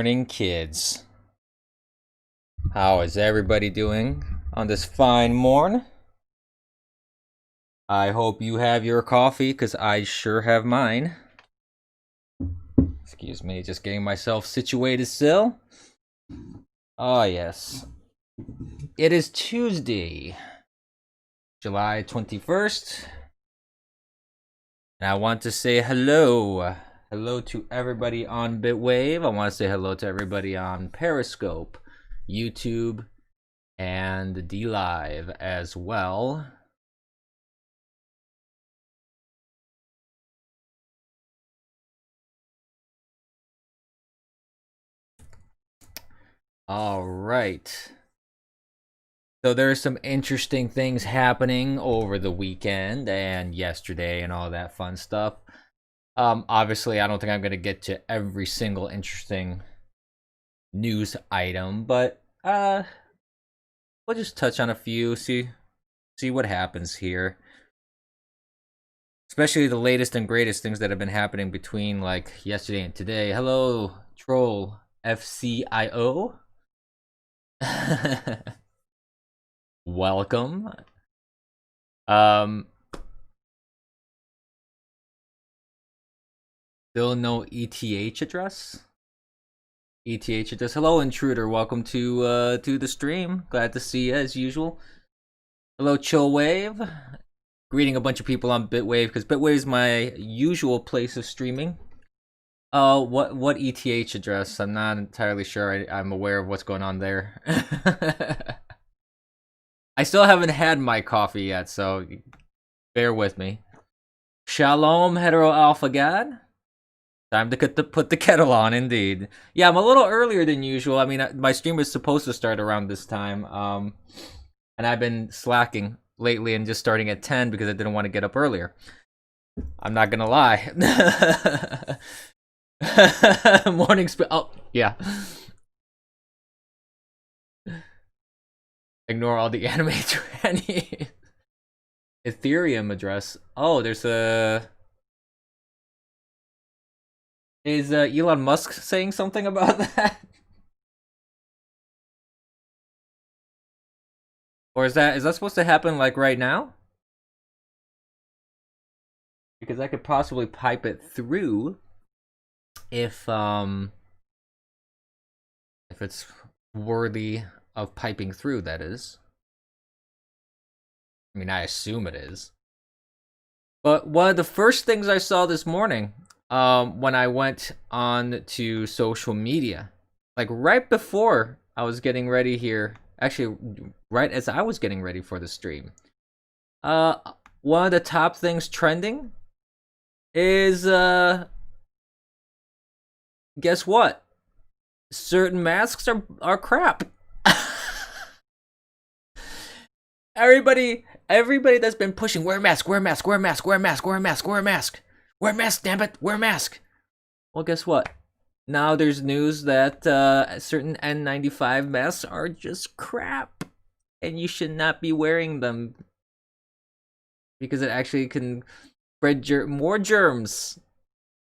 morning, kids. How is everybody doing on this fine morn? I hope you have your coffee, because I sure have mine. Excuse me, just getting myself situated still. Oh, yes. It is Tuesday, July 21st. And I want to say hello. Hello to everybody on Bitwave. I want to say hello to everybody on Periscope, YouTube, and D-Live as well. All right. So there's some interesting things happening over the weekend and yesterday and all that fun stuff. Obviously, I don't think I'm going to get to every single interesting news item, but we'll just touch on a few, see what happens here. Especially the latest and greatest things that have been happening between like yesterday and today. Hello, Troll FCIO. Welcome. Still no ETH address. ETH address. Hello, intruder. Welcome to the stream. Glad to see you as usual. Hello, Chillwave. Greeting a bunch of people on Bitwave because Bitwave is my usual place of streaming. What ETH address? I'm not entirely sure. I'm aware of what's going on there. I still haven't had my coffee yet, so bear with me. Shalom, hetero alpha god. Time to put the kettle on, indeed. Yeah, I'm a little earlier than usual. I mean, my stream was supposed to start around this time, and I've been slacking lately and just starting at 10 because I didn't want to get up earlier. I'm not gonna lie. Morning oh, yeah. Ignore all the anime trannies. Ethereum address. Oh, there's a... Is Elon Musk saying something about that? Or is that supposed to happen like right now? Because I could possibly pipe it through if it's worthy of piping through, that is. I mean, I assume it is. But one of the first things I saw this morning, when I went on to social media, like right before I was getting ready here, actually right as I was getting ready for the stream, one of the top things trending is guess what? Certain masks are crap. Everybody that's been pushing wear a mask, wear a mask, wear a mask, wear a mask, wear a mask, wear a mask. Wear a mask, damn it, wear a mask. Well, guess what? Now there's news that certain N95 masks are just crap. And you should not be wearing them. Because it actually can spread more germs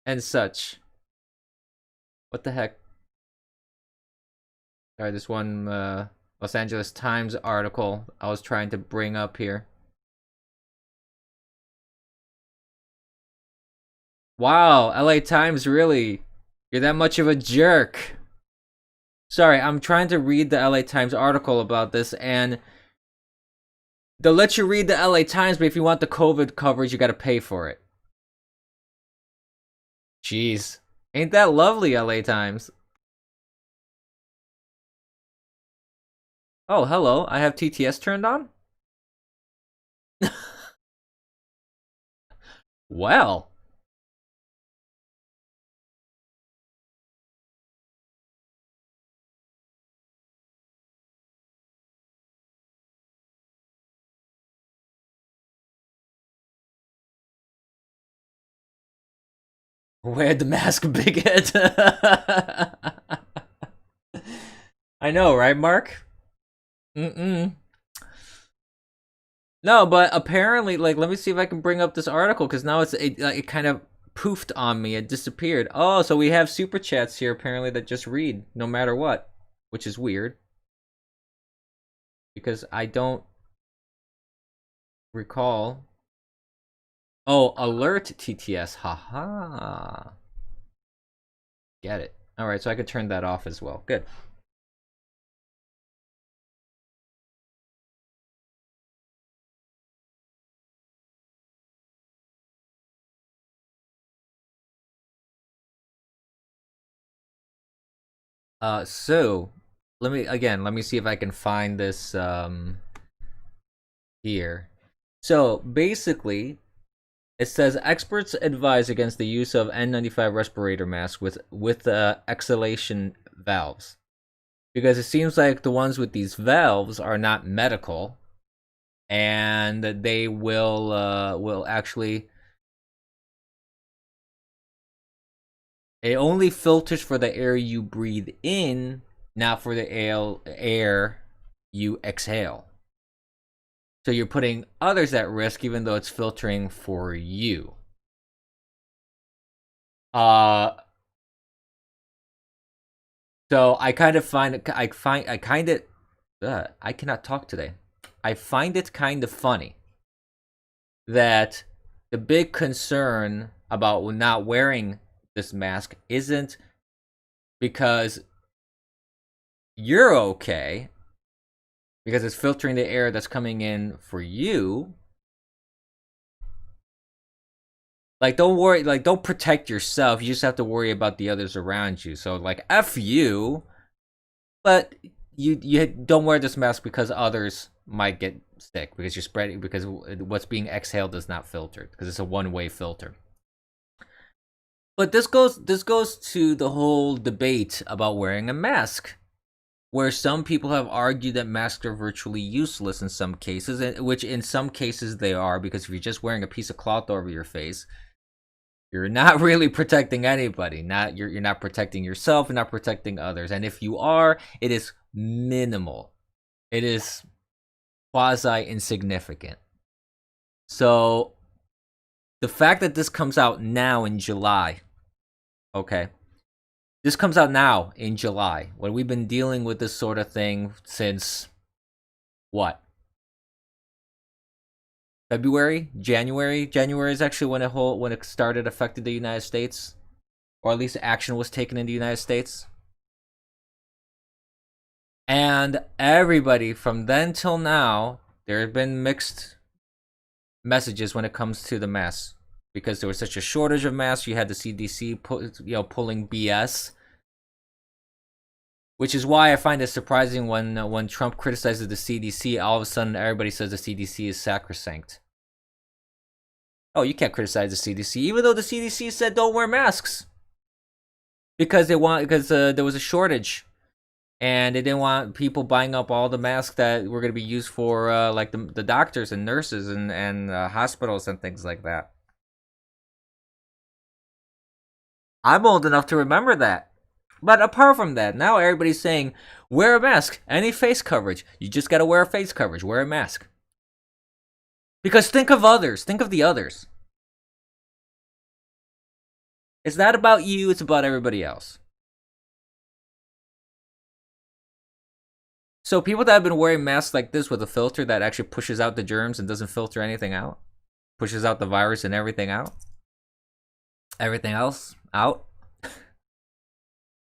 and such. What the heck? Sorry, this one Los Angeles Times article I was trying to bring up here. Wow, LA Times, really? You're that much of a jerk. Sorry, I'm trying to read the LA Times article about this, and they'll let you read the LA Times, but if you want the COVID coverage, you gotta pay for it. Jeez. Ain't that lovely, LA Times? Oh, hello. I have TTS turned on? Well. Wear the mask, bigot. I know, right, Mark? Mm-mm. No, but apparently, like, let me see if I can bring up this article, because now it kind of poofed on me. It disappeared. Oh, so we have super chats here apparently that just read no matter what, which is weird because I don't recall. Oh, alert TTS. Haha. Get it. All right, so I could turn that off as well. Good. So let me see if I can find this here. So basically, it says experts advise against the use of N95 respirator masks with exhalation valves because it seems like the ones with these valves are not medical, and they will actually. It only filters for the air you breathe in, not for the air you exhale. So you're putting others at risk, even though it's filtering for you. So I kind of find it. I cannot talk today. I find it kind of funny that the big concern about not wearing this mask isn't because you're okay, because it's filtering the air that's coming in for you. Like, don't worry, like, don't protect yourself. You just have to worry about the others around you. So, like, F you, but you don't wear this mask because others might get sick because you're spreading, because what's being exhaled is not filtered because it's a one-way filter. But this goes to the whole debate about wearing a mask, where some people have argued that masks are virtually useless in some cases, which in some cases they are, because if you're just wearing a piece of cloth over your face, you're not really protecting anybody. You're not protecting yourself, you're not protecting others. And if you are, it is minimal. It is quasi insignificant. So the fact that this comes out now in July, okay? This comes out now in July, when we've been dealing with this sort of thing since what? February? January? January is actually when it started affected the United States, or at least action was taken in the United States. And everybody from then till now, there have been mixed messages when it comes to the masks, because there was such a shortage of masks. You had the CDC pulling BS, which is why I find it surprising when Trump criticizes the CDC, all of a sudden everybody says the CDC is sacrosanct. Oh, you can't criticize the CDC, even though the CDC said don't wear masks because there was a shortage, and they didn't want people buying up all the masks that were going to be used for like the doctors and nurses and hospitals and things like that. I'm old enough to remember that. But apart from that, now everybody's saying, wear a mask, any face coverage. You just gotta wear a face coverage, wear a mask. Because think of others, think of the others. It's not about you, it's about everybody else. So people that have been wearing masks like this with a filter that actually pushes out the germs and doesn't filter anything out, pushes out the virus and everything out, everything else out.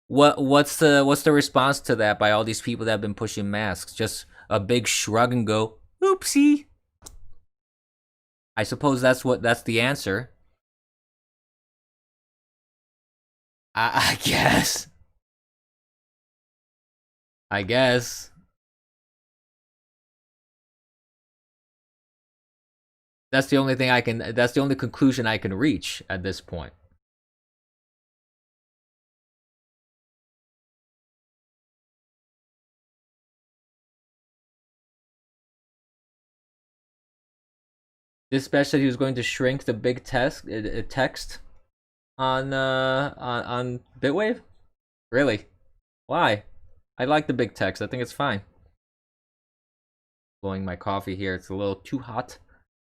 What's the response to that by all these people that have been pushing masks? Just a big shrug and go, oopsie. I suppose that's the answer. I guess. I guess. That's the only conclusion I can reach at this point. This special he was going to shrink the big text on Bitwave? Really? Why? I like the big text. I think it's fine. Blowing my coffee here. It's a little too hot.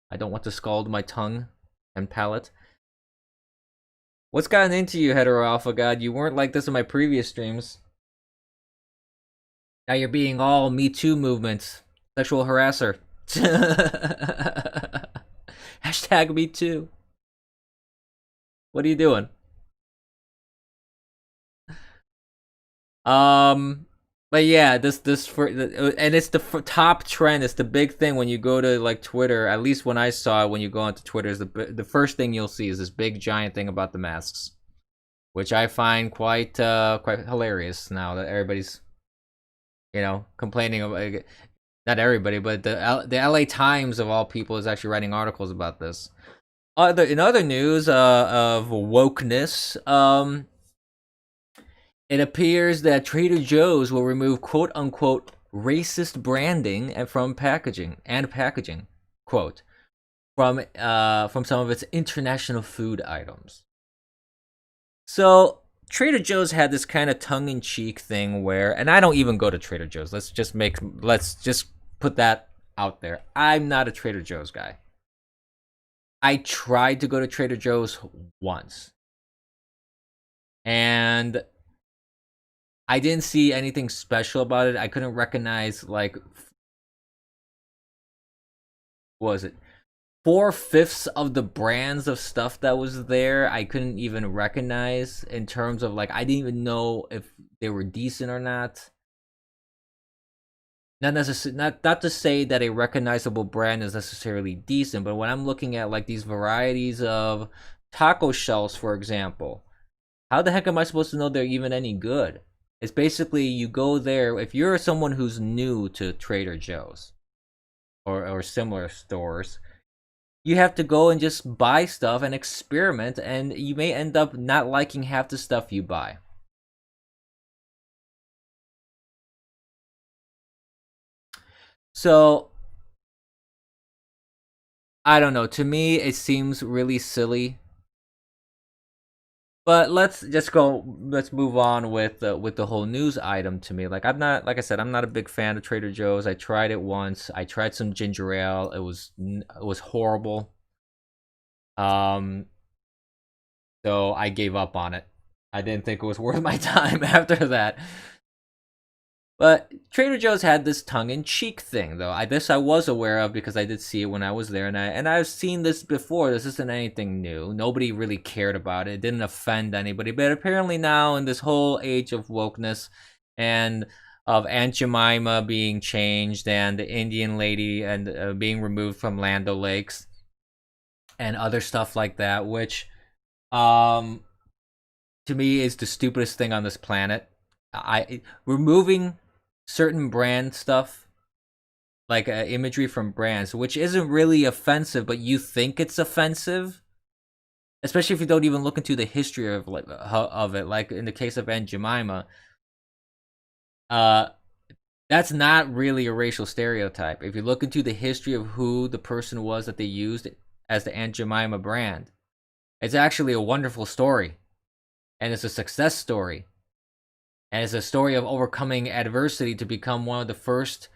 I don't want to scald my tongue and palate. What's gotten into you, hetero alpha god? You weren't like this in my previous streams. Now you're being all Me Too movements. Sexual harasser. Hashtag Me Too. What are you doing? But yeah, and it's the top trend. It's the big thing when you go to like Twitter. At least when I saw it, when you go onto Twitter, is the first thing you'll see is this big giant thing about the masks, which I find quite hilarious. Now that everybody's, complaining about, not everybody, but the LA Times of all people is actually writing articles about this. In other news of wokeness, it appears that Trader Joe's will remove quote-unquote racist branding from packaging, quote, from some of its international food items. So Trader Joe's had this kind of tongue-in-cheek thing where, and I don't even go to Trader Joe's. Let's just put that out there. I'm not a Trader Joe's guy. I tried to go to Trader Joe's once, and I didn't see anything special about it. I couldn't recognize, like, what was it? 4/5 of the brands of stuff that was there, I couldn't even recognize in terms of, like, I didn't even know if they were decent or not. Not to say that a recognizable brand is necessarily decent, but when I'm looking at like these varieties of taco shells, for example, how the heck am I supposed to know they're even any good? It's basically you go there if you're someone who's new to Trader Joe's or similar stores. You have to go and just buy stuff and experiment, and you may end up not liking half the stuff you buy. So, I don't know. To me, it seems really silly. But let's move on with the whole news item. To me, like I said, I'm not a big fan of Trader Joe's. I tried it once. I tried some ginger ale. It was horrible. So I gave up on it. I didn't think it was worth my time after that. But Trader Joe's had this tongue-in-cheek thing, though. This I was aware of because I did see it when I was there, and I've seen this before. This isn't anything new. Nobody really cared about it. It didn't offend anybody. But apparently now, in this whole age of wokeness and of Aunt Jemima being changed and the Indian lady and being removed from Land O'Lakes and other stuff like that, which to me is the stupidest thing on this planet. Removing certain brand stuff, like imagery from brands, which isn't really offensive, but you think it's offensive, especially if you don't even look into the history of it. Like in the case of Aunt Jemima, that's not really a racial stereotype. If you look into the history of who the person was that they used as the Aunt Jemima brand, it's actually a wonderful story, and it's a success story. And it's a story of overcoming adversity to become one of the first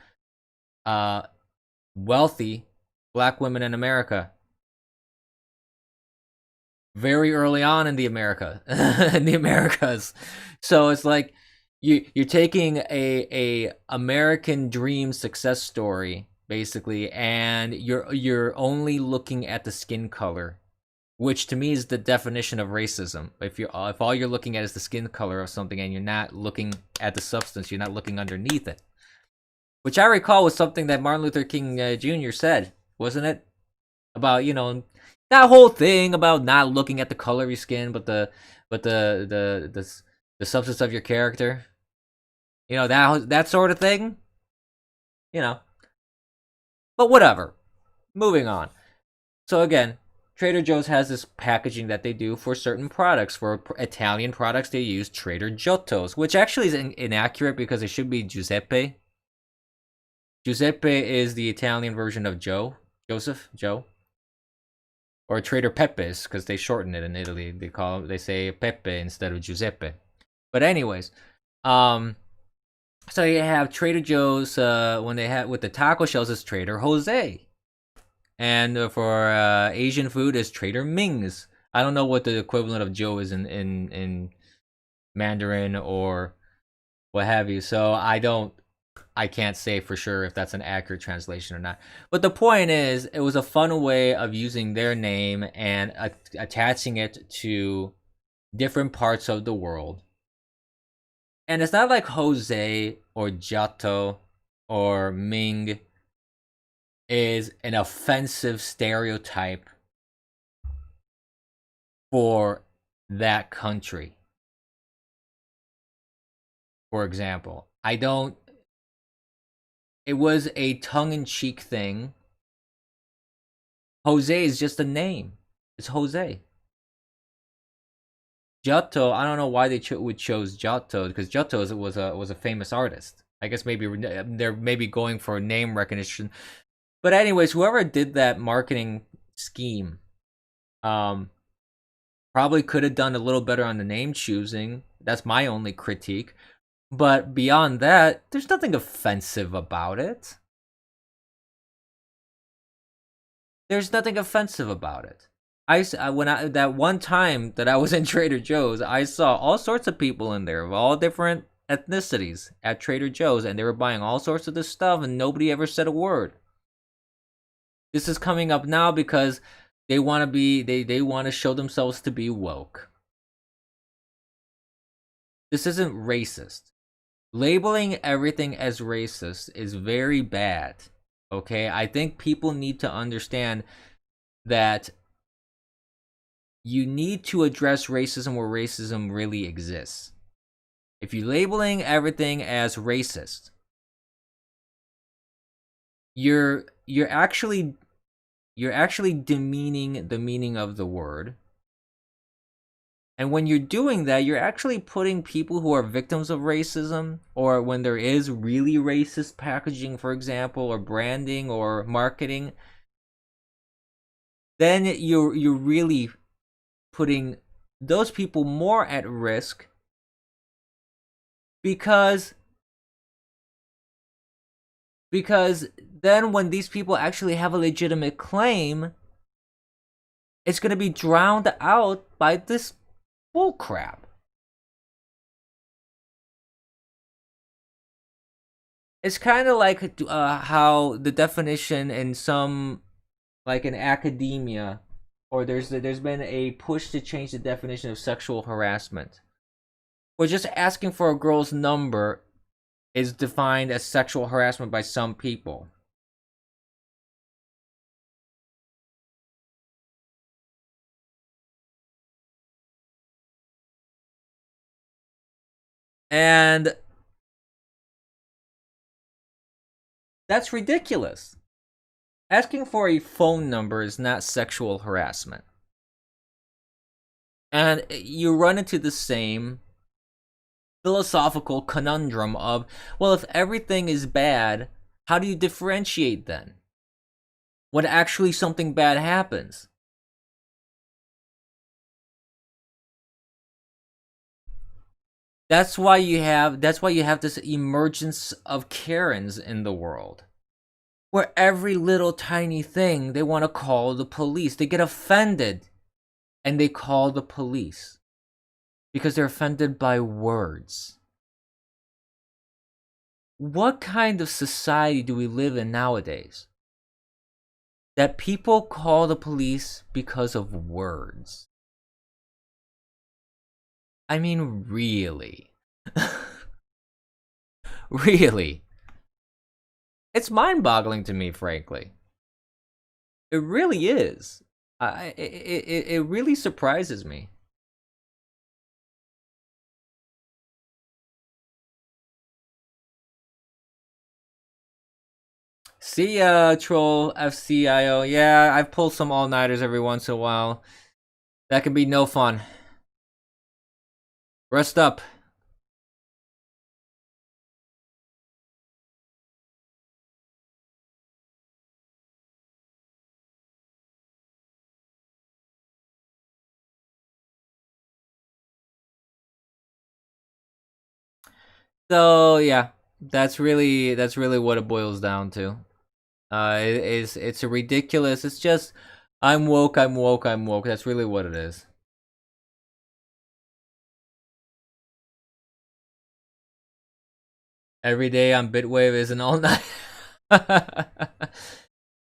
wealthy black women in America. Very early on in the Americas. So it's like you're taking a American dream success story, basically, and you're only looking at the skin color, which to me is the definition of racism. If all you're looking at is the skin color of something and you're not looking at the substance, you're not looking underneath it. Which I recall was something that Martin Luther King Jr. said, wasn't it? About, that whole thing about not looking at the color of your skin, but the substance of your character. That sort of thing. But whatever. Moving on. So again, Trader Joe's has this packaging that they do for certain products. For Italian products, they use Trader Giotto's, which actually is inaccurate because it should be Giuseppe. Giuseppe is the Italian version of Joe. Or Trader Pepe's, because they shorten it in Italy. They say Pepe instead of Giuseppe. But anyways, so you have Trader Joe's, when they have with the taco shells, it's Trader Jose. And for Asian food is Trader Ming's. I don't know what the equivalent of Joe is in Mandarin or what have you. So I can't say for sure if that's an accurate translation or not. But the point is, it was a fun way of using their name and attaching it to different parts of the world. And it's not like Jose or Giotto or Ming is an offensive stereotype for that country. For example, it was a tongue-in-cheek thing. Jose is just a name. It's Jose. Giotto, I don't know why they would chose Giotto, because Giotto was a famous artist. I guess maybe they're maybe going for name recognition. But anyways, whoever did that marketing scheme, probably could have done a little better on the name choosing. That's my only critique. But beyond that, there's nothing offensive about it. There's nothing offensive about it. That one time that I was in Trader Joe's, I saw all sorts of people in there of all different ethnicities at Trader Joe's, and they were buying all sorts of this stuff, and nobody ever said a word. This is coming up now because they want to be they want to show themselves to be woke. This isn't racist. Labeling everything as racist is very bad. Okay? I think people need to understand that you need to address racism where racism really exists. If you're labeling everything as racist, you're actually demeaning the meaning of the word. And when you're doing that, you're actually putting people who are victims of racism, or when there is really racist packaging, for example, or branding or marketing, then you're really putting those people more at risk, because then when these people actually have a legitimate claim, it's going to be drowned out by this bull crap. It's kind of like how the definition in some, like in academia, or there's been a push to change the definition of sexual harassment. Where just asking for a girl's number is defined as sexual harassment by some people. And that's ridiculous. Asking for a phone number is not sexual harassment. And you run into the same philosophical conundrum of, well, if everything is bad, how do you differentiate then? When actually something bad happens? That's why you have this emergence of Karens in the world. Where every little tiny thing they want to call the police. They get offended and they call the police because they're offended by words. What kind of society do we live in nowadays? That people call the police because of words. I mean, really? Really? It's mind-boggling to me, frankly. It really is. It really surprises me. See ya, Troll FCIO. Yeah, I've pulled some all-nighters every once in a while. That can be no fun. Rest up. So yeah, that's really what it boils down to. It's a ridiculous. It's just I'm woke, I'm woke, I'm woke. That's really what it is. Every day on Bitwave isn't all night.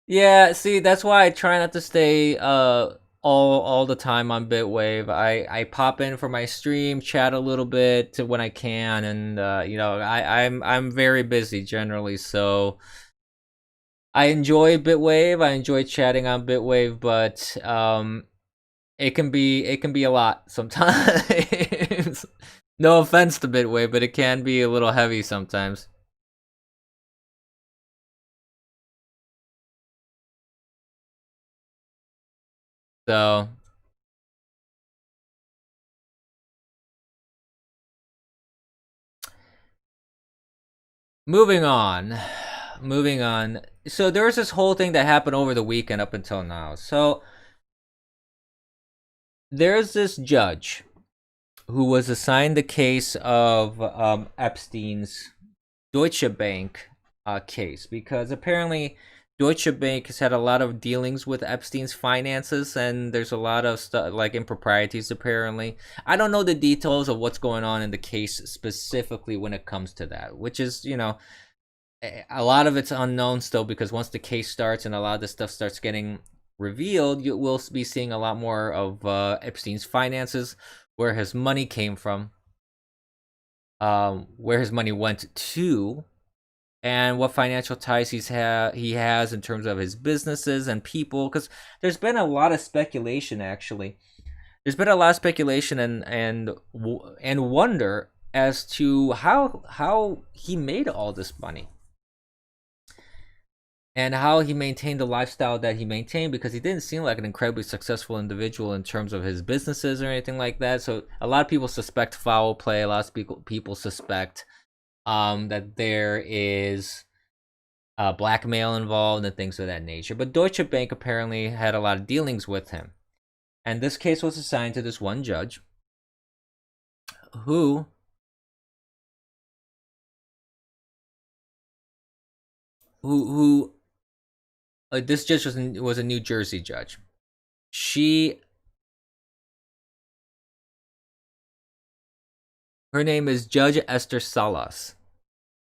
Yeah, see, that's why I try not to stay all the time on Bitwave. I pop in for my stream, chat a little bit to when I can, and I'm very busy generally, so I enjoy Bitwave. I enjoy chatting on Bitwave, but it can be a lot sometimes. No offense to Bitwave, but it can be a little heavy sometimes. So moving on. Moving on. So there was this whole thing that happened over the weekend up until now. So there's this judge who was assigned the case of Epstein's Deutsche Bank case, because apparently Deutsche Bank has had a lot of dealings with Epstein's finances, and there's a lot of stuff like improprieties. Apparently, I don't know the details of what's going on in the case specifically when it comes to that, which is, a lot of it's unknown still, because once the case starts and a lot of this stuff starts getting revealed, you will be seeing a lot more of Epstein's finances, where his money came from, where his money went to, and what financial ties he has in terms of his businesses and people. Because there's been a lot of speculation, actually. There's been a lot of speculation and wonder as to how he made all this money, and how he maintained the lifestyle that he maintained, because he didn't seem like an incredibly successful individual in terms of his businesses or anything like that. So a lot of people suspect foul play. A lot of people suspect that there is blackmail involved and things of that nature. But Deutsche Bank apparently had a lot of dealings with him, and this case was assigned to this one judge who this judge was a New Jersey judge. Her name is Judge Esther Salas,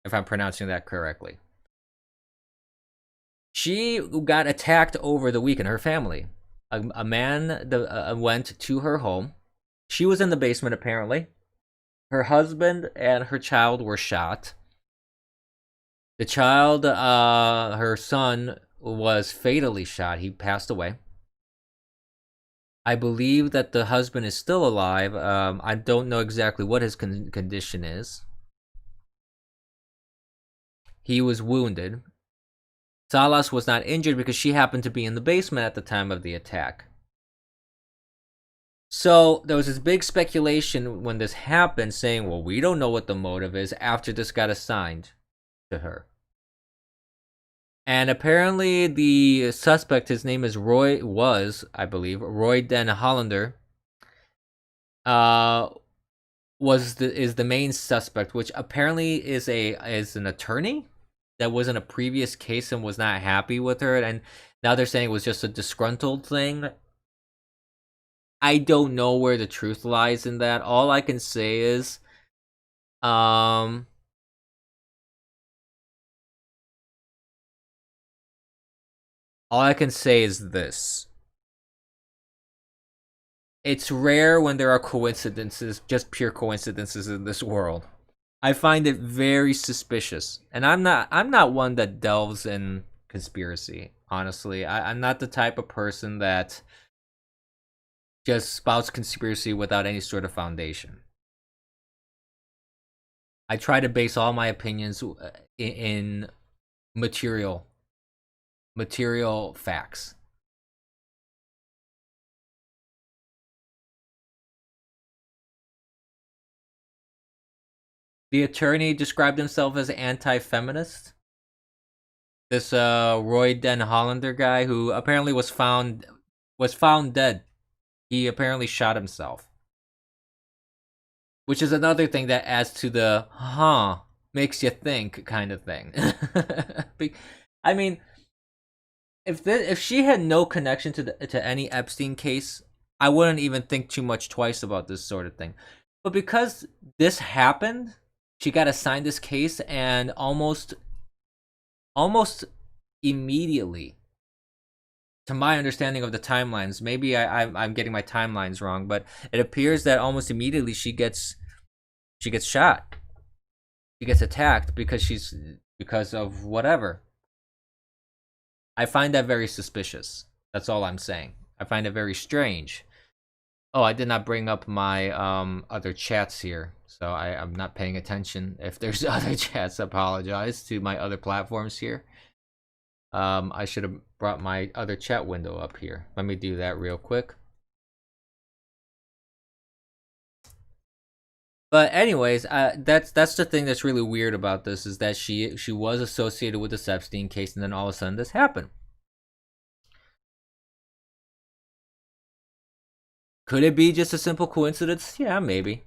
if I'm pronouncing that correctly. She got attacked over the weekend. Her family, a man went to her home. She was in the basement apparently. Her husband and her child were shot. The child, her son, was fatally shot. He passed away. I believe that the husband is still alive. I don't know exactly what his condition is. He was wounded. Salas was not injured because she happened to be in the basement at the time of the attack. So there was this big speculation when this happened, saying, well, we don't know what the motive is, after this got assigned to her. And apparently the suspect, his name is I believe, Roy Den Hollander, is the main suspect, which apparently is an attorney that was in a previous case and was not happy with her, and now they're saying it was just a disgruntled thing. I don't know where the truth lies in that. All I can say is, all I can say is this. It's rare when there are coincidences, just pure coincidences in this world. I find it very suspicious. And I'm not one that delves in conspiracy, honestly. I'm not the type of person that just spouts conspiracy without any sort of foundation. I try to base all my opinions in material facts. The attorney described himself as anti-feminist. This Roy Den Hollander guy, who apparently was found dead. He apparently shot himself. Which is another thing that adds to the makes you think kind of thing. I mean, if she had no connection to any Epstein case, I wouldn't even think too much twice about this sort of thing. But because this happened, she got assigned this case, and almost immediately, to my understanding of the timelines, maybe I'm getting my timelines wrong, but it appears that almost immediately she gets shot. She gets attacked because of whatever. I find that very suspicious. That's all I'm saying. I find it very strange. Oh, I did not bring up my other chats here, so I'm not paying attention. If there's other chats, I apologize to my other platforms here. I should have brought my other chat window up here. Let me do that real quick. But anyways, that's the thing that's really weird about this, is that she was associated with the Epstein case, and then all of a sudden this happened. Could it be just a simple coincidence? Yeah, maybe.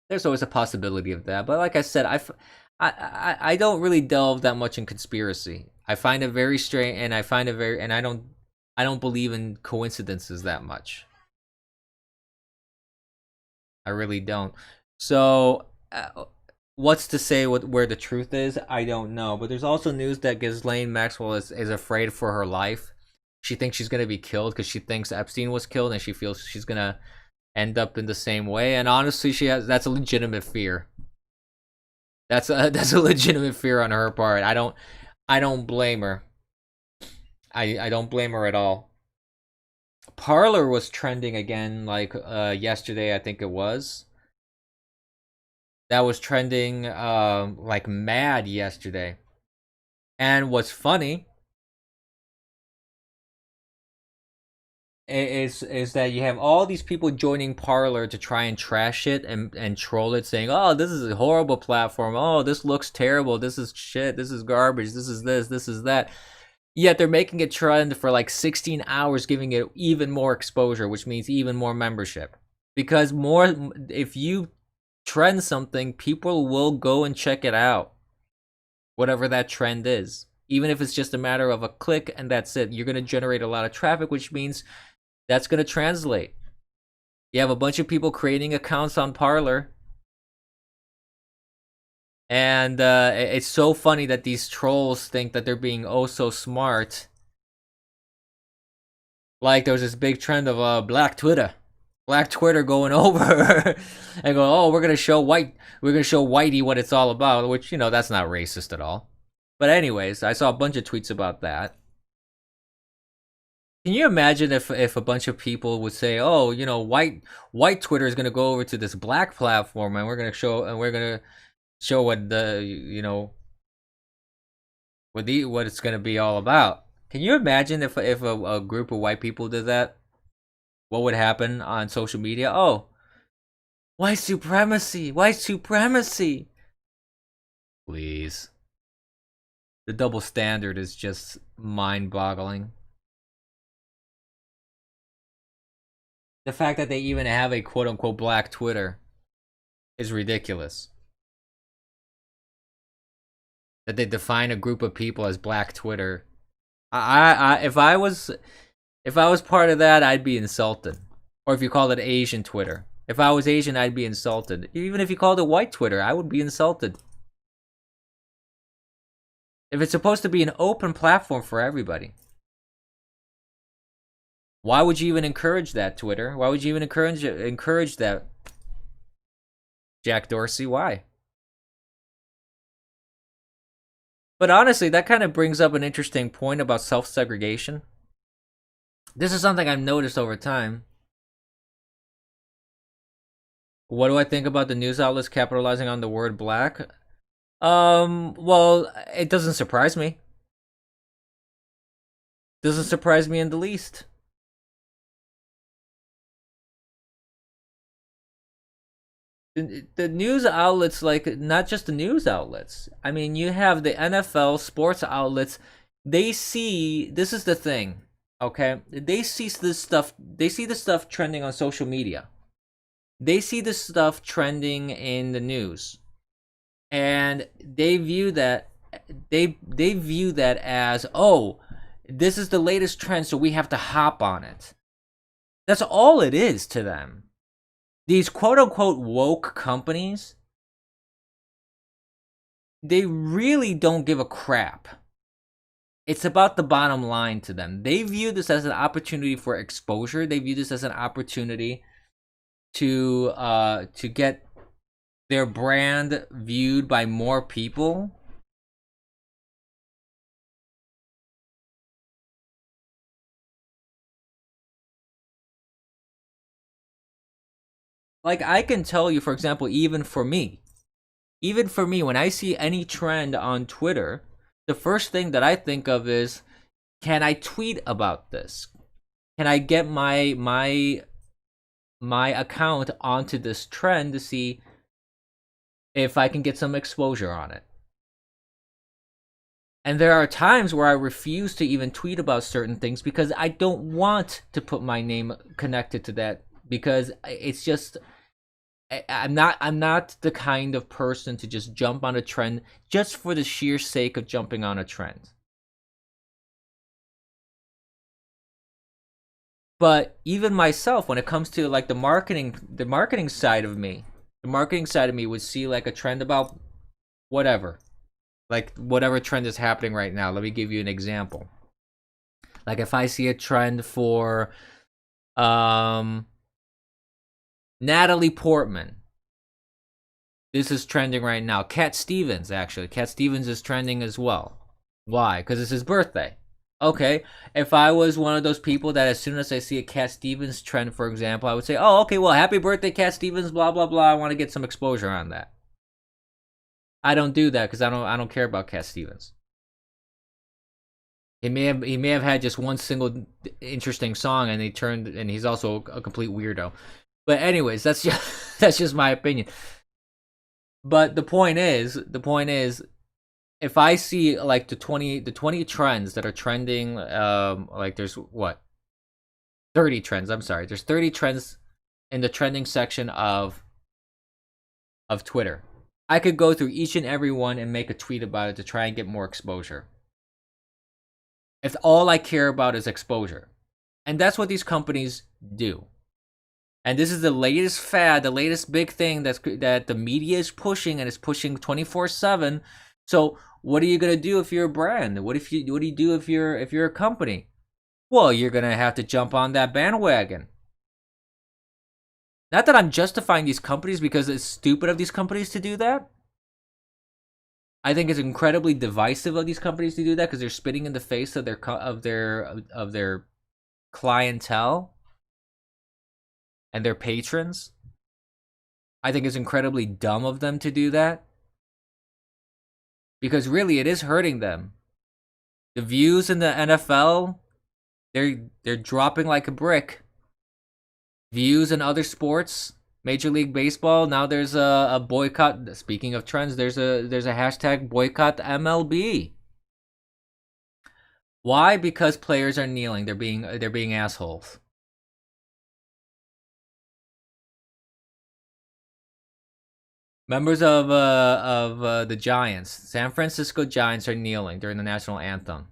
There's always a possibility of that. But like I said, I don't really delve that much in conspiracy. I find it very strange, and I don't believe in coincidences that much. I really don't. So, what's to say where the truth is? I don't know. But there's also news that Ghislaine Maxwell is afraid for her life. She thinks she's gonna be killed because she thinks Epstein was killed, and she feels she's gonna end up in the same way. And honestly, that's a legitimate fear. That's a legitimate fear on her part. I don't blame her. I don't blame her at all. Parlor was trending again, like yesterday, I think it was. That was trending like mad yesterday. And what's funny is that you have all these people joining Parlor to try and trash it and troll it, saying, "Oh, this is a horrible platform. Oh, this looks terrible. This is shit. This is garbage. This is this. This is that." Yet they're making it trend for like 16 hours, giving it even more exposure, which means even more membership. Because if you trend something, people will go and check it out, whatever that trend is. Even if it's just a matter of a click and that's it, you're going to generate a lot of traffic, which means that's going to translate. You have a bunch of people creating accounts on Parlor. And it's so funny that these trolls think that they're being oh so smart. Like there was this big trend of Black Twitter going over and go, oh, we're gonna show Whitey what it's all about, which, you know, that's not racist at all. But anyways, I saw a bunch of tweets about that. Can you imagine if a bunch of people would say, oh, you know, white Twitter is gonna go over to this black platform, and we're gonna show what the, you know, what it's gonna be all about. Can you imagine if a group of white people did that? What would happen on social media? Oh, white supremacy, white supremacy. Please. The double standard is just mind-boggling. The fact that they even have a quote-unquote black Twitter is ridiculous. That they define a group of people as black Twitter. If I was part of that, I'd be insulted. Or if you called it Asian Twitter. If I was Asian, I'd be insulted. Even if you called it white Twitter, I would be insulted. If it's supposed to be an open platform for everybody, why would you even encourage that, Twitter? Why would you even encourage that, Jack Dorsey? Why? But honestly, that kind of brings up an interesting point about self-segregation. This is something I've noticed over time. What do I think about the news outlets capitalizing on the word black? Well, it doesn't surprise me. Doesn't surprise me in the least. The news outlets, like, not just the news outlets. I mean, you have the NFL sports outlets. They see, this is the thing, okay? They see this stuff. They see the stuff trending on social media. They see the stuff trending in the news, and they view that. They view that as, oh, This is the latest trend, so we have to hop on it. That's all it is to them. These quote-unquote woke companies, they really don't give a crap. It's about the bottom line to them. They view this as an opportunity for exposure. They view this as an opportunity to get their brand viewed by more people. Like, I can tell you, for example, even for me, when I see any trend on Twitter, the first thing that I think of is, can I tweet about this? Can I get my account onto this trend to see if I can get some exposure on it? And there are times where I refuse to even tweet about certain things because I don't want to put my name connected to that, because it's just, I'm not the kind of person to just jump on a trend just for the sheer sake of jumping on a trend. But even myself, when it comes to like the marketing side of me, would see like a trend about whatever. Like whatever trend is happening right now. Let me give you an example. Like if I see a trend for Natalie Portman. This is trending right now. Cat Stevens, actually. Cat Stevens is trending as well. Why? Because it's his birthday. Okay, if I was one of those people that as soon as I see a Cat Stevens trend, for example, I would say, oh, okay, well, happy birthday, Cat Stevens, blah, blah, blah. I want to get some exposure on that. I don't do that because I don't care about Cat Stevens. He may have had just one single interesting song, and he's also a complete weirdo. But anyways, that's just my opinion. But the point is, if I see like the 20 trends that are trending, like there's what? 30 trends. I'm sorry. There's 30 trends in the trending section of Twitter. I could go through each and every one and make a tweet about it to try and get more exposure. If all I care about is exposure. And that's what these companies do. And this is the latest fad, the latest big thing that the media is pushing, and is pushing 24/7. So what are you gonna do if you're a brand? What do you do if you're a company? Well, you're gonna have to jump on that bandwagon. Not that I'm justifying these companies, because it's stupid of these companies to do that. I think it's incredibly divisive of these companies to do that, because they're spitting in the face of their clientele and their patrons. I think it's incredibly dumb of them to do that, because really it is hurting them. The views in the NFL, they're dropping like a brick. Views in other sports, Major League Baseball, now there's a boycott. Speaking of trends, there's a hashtag boycott the MLB. Why? Because players are kneeling. They're being assholes. Members of the Giants, San Francisco Giants, are kneeling during the national anthem.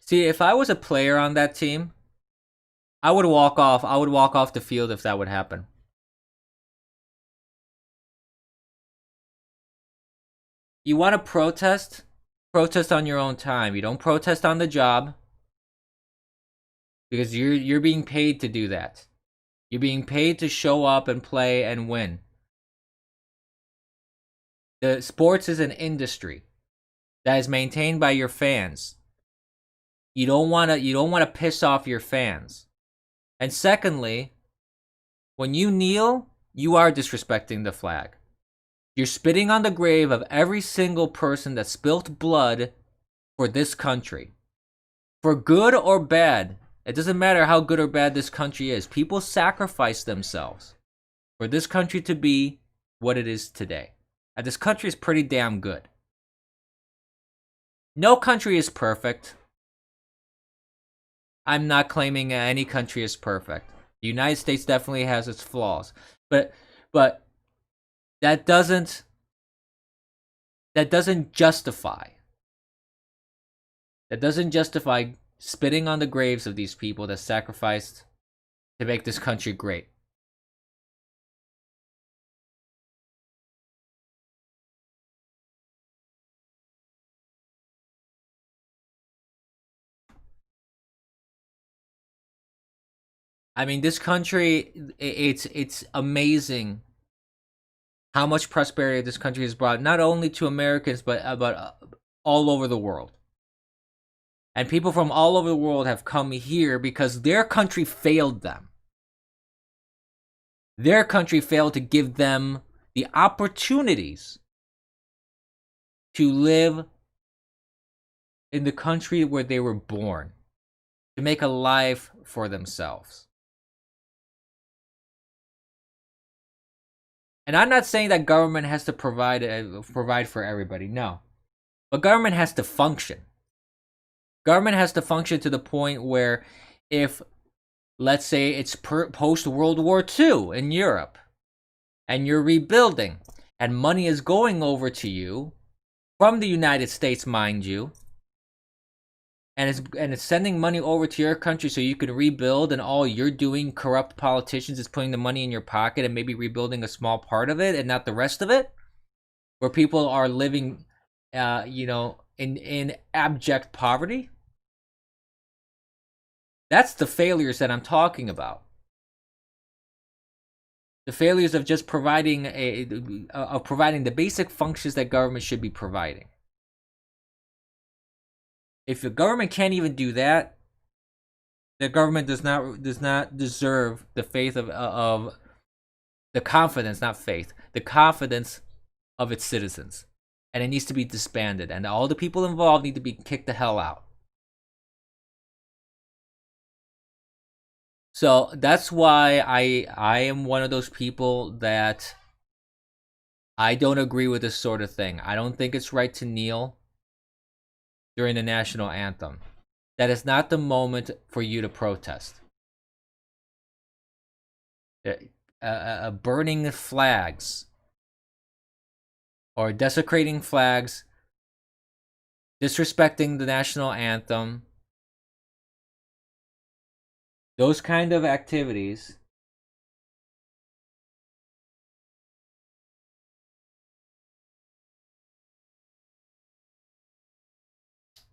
See, if I was a player on that team, I would walk off. I would walk off the field if that would happen. You want to protest? Protest on your own time. You don't protest on the job, because you're being paid to do that. You're being paid to show up and play and win. The sports is an industry that is maintained by your fans. You don't want to piss off your fans. And secondly, when you kneel, you are disrespecting the flag. You're spitting on the grave of every single person that spilt blood for this country. For good or bad, it doesn't matter how good or bad this country is. People sacrifice themselves for this country to be what it is today. And this country is pretty damn good. No country is perfect. I'm not claiming any country is perfect. The United States definitely has its flaws. But that doesn't justify spitting on the graves of these people that sacrificed to make this country great. I mean, this country, it's amazing how much prosperity this country has brought, not only to Americans, but all over the world. And people from all over the world have come here because their country failed them. Their country failed to give them the opportunities to live in the country where they were born, to make a life for themselves. And I'm not saying that government has to provide for everybody, no. But government has to function. Government has to function to the point where if, let's say, it's post-World War II in Europe, and you're rebuilding, and money is going over to you, from the United States, mind you, and it's sending money over to your country so you can rebuild, and all you're doing, corrupt politicians, is putting the money in your pocket and maybe rebuilding a small part of it and not the rest of it, where people are living, in abject poverty. That's the failures that I'm talking about. The failures of just providing providing the basic functions that government should be providing. If the government can't even do that, the government does not deserve the faith of the confidence, not faith, the confidence of its citizens. And it needs to be disbanded, and all the people involved need to be kicked the hell out. So that's why I am one of those people that I don't agree with this sort of thing. I don't think it's right to kneel during the national anthem. That is not the moment for you to protest. Burning flags or desecrating flags, disrespecting the national anthem, those kind of activities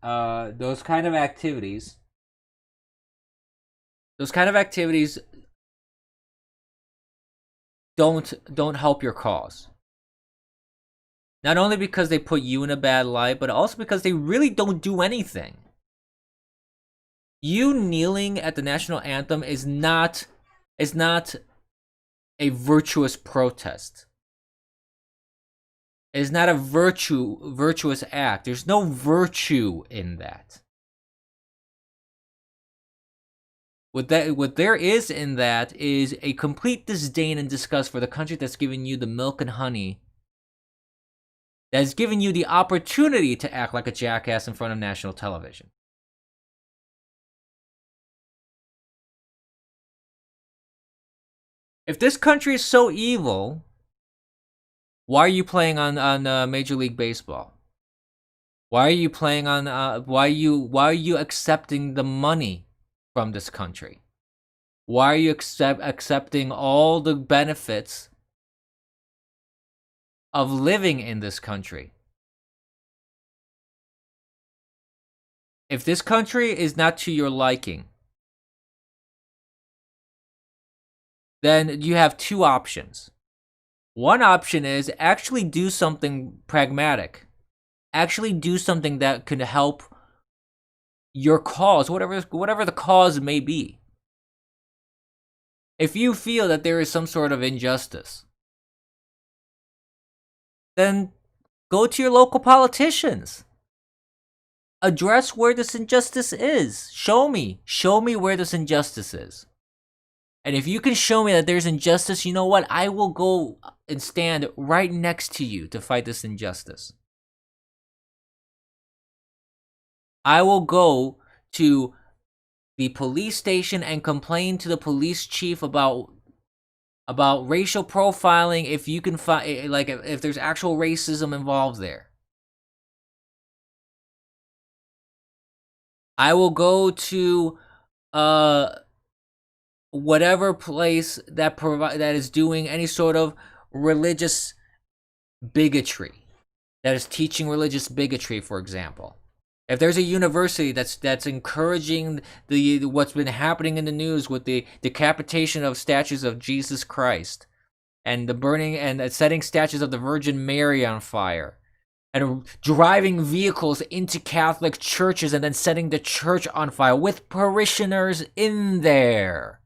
those kind of activities don't help your cause. Not only because they put you in a bad light, but also because they really don't do anything. You kneeling at the national anthem is not a virtuous protest. It is not a virtuous act. There's no virtue in that. What there is in that is a complete disdain and disgust for the country that's given you the milk and honey, that has given you the opportunity to act like a jackass in front of national television. If this country is so evil, why are you playing on Major League Baseball? Why are you playing on? Why are you accepting the money from this country? Why are you accepting all the benefits of living in this country? If this country is not to your liking, then you have two options. One option is actually do something pragmatic. Actually do something that could help your cause, whatever the cause may be. If you feel that there is some sort of injustice, then go to your local politicians. Address where this injustice is. Show me where this injustice is. And if you can show me that there's injustice, you know what? I will go and stand right next to you to fight this injustice. I will go to the police station and complain to the police chief about about racial profiling if you can find, like, if there's actual racism involved there. I will go to whatever place that is doing any sort of religious bigotry, that is teaching religious bigotry, for example. If there's a university that's encouraging the what's been happening in the news with the decapitation of statues of Jesus Christ, and the burning and setting statues of the Virgin Mary on fire, and driving vehicles into Catholic churches and then setting the church on fire with parishioners in there,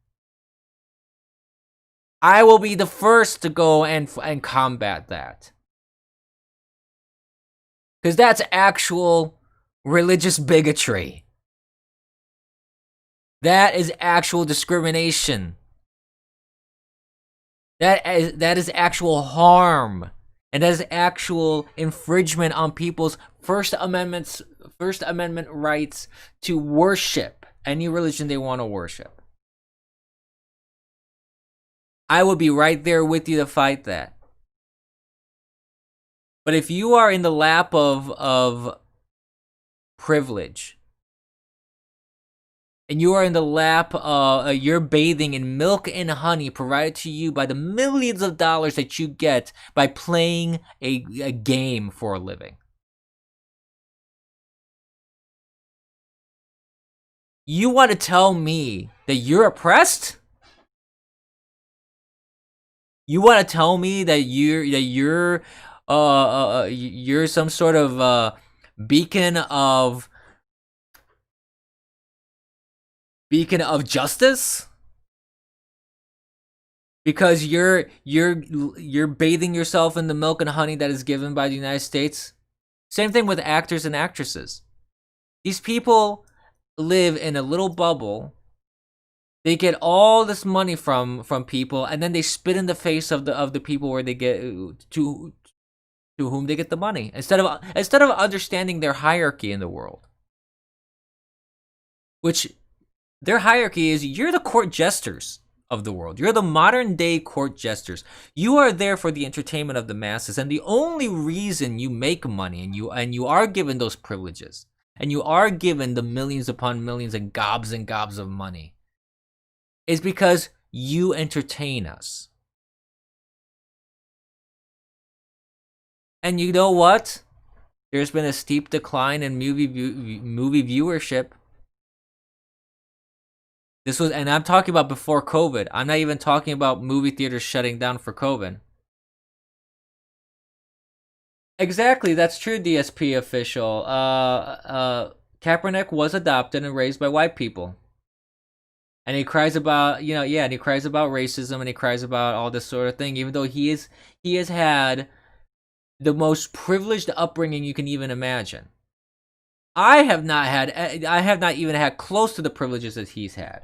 I will be the first to go and combat that. Because that's actual religious bigotry. That is actual discrimination. That is actual harm. And that is actual infringement on people's First Amendment rights to worship any religion they want to worship. I would be right there with you to fight that. But if you are in the lap of privilege, and you are in the lap, you're bathing in milk and honey provided to you by the millions of dollars that you get by playing a game for a living. You want to tell me that you're oppressed? You want to tell me that you're some sort of beacon of justice? Because you're bathing yourself in the milk and honey that is given by the United States? Same thing with actors and actresses. These people live in a little bubble. They get all this money from people, and then they spit in the face of the people where they get to whom they get the money, instead of understanding their hierarchy in the world. Which their hierarchy is, you're the court jesters of the world. You're the modern day court jesters. You are there for the entertainment of the masses, and the only reason you make money and you are given those privileges, and you are given the millions upon millions and gobs of money, is because you entertain us. And you know what? There's been a steep decline in movie viewership. And I'm talking about before COVID. I'm not even talking about movie theaters shutting down for COVID. Exactly, that's true, DSP official. Kaepernick was adopted and raised by white people. And he cries about, and he cries about racism, and he cries about all this sort of thing, even though he has had the most privileged upbringing you can even imagine. I have not even had close to the privileges that he's had.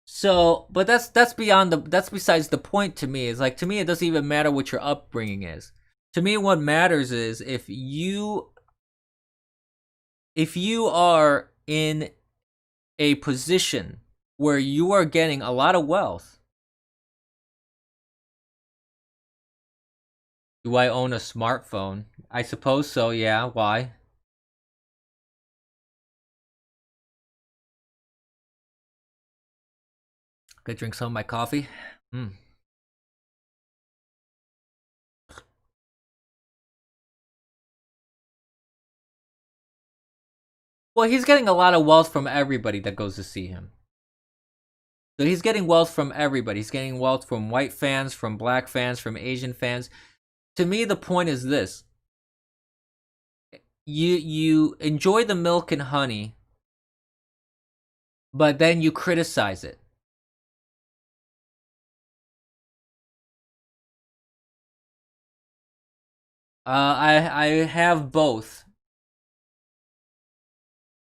So, but that's besides the point to me. It's like, to me, it doesn't even matter what your upbringing is. To me, what matters is if you are in a position where you are getting a lot of wealth. Do I own a smartphone? I suppose so, yeah. Why? Could drink some of my coffee. Well, he's getting a lot of wealth from everybody that goes to see him. So he's getting wealth from everybody. He's getting wealth from white fans, from black fans, from Asian fans. To me, the point is this. You enjoy the milk and honey, but then you criticize it. I have both.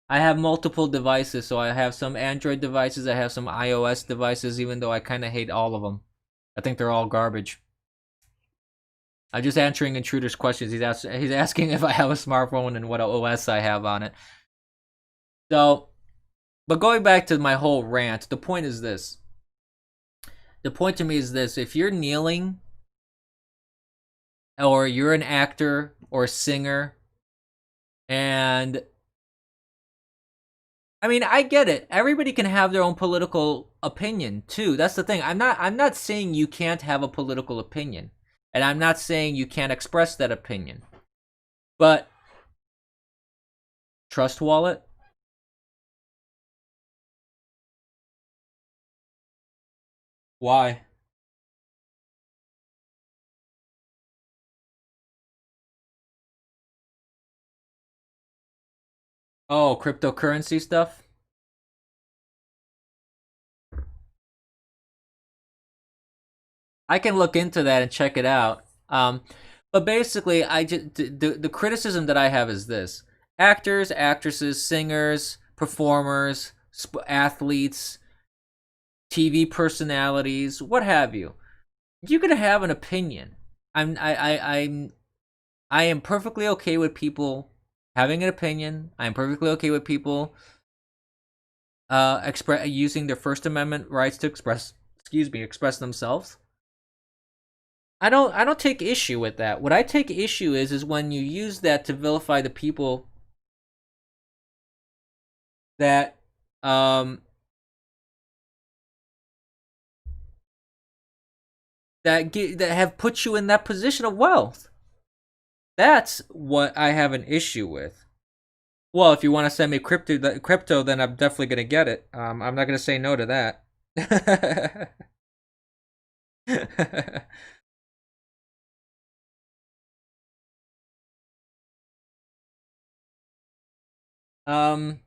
I have multiple devices, so I have some Android devices, I have some iOS devices, even though I kind of hate all of them. I think they're all garbage. I'm just answering Intruder's questions. He's asking if I have a smartphone and what OS I have on it. So, but going back to my whole rant, the point is this. The point to me is this: if you're kneeling, or you're an actor or a singer, and I mean, I get it. Everybody can have their own political opinion too. That's the thing. I'm not saying you can't have a political opinion. And I'm not saying you can't express that opinion. But Trust Wallet? Why? Oh, cryptocurrency stuff? I can look into that and check it out. But basically, I just the criticism that I have is this: actors, actresses, singers, performers, athletes, TV personalities, what have you. You can have an opinion. I am perfectly okay with people having an opinion. I'm perfectly okay with people express using their First Amendment rights to express themselves. I don't take issue with that. What I take issue is when you use that to vilify the people that that have put you in that position of wealth. That's what I have an issue with. Well, if you want to send me crypto, then I'm definitely gonna get it. I'm not gonna say no to that. um,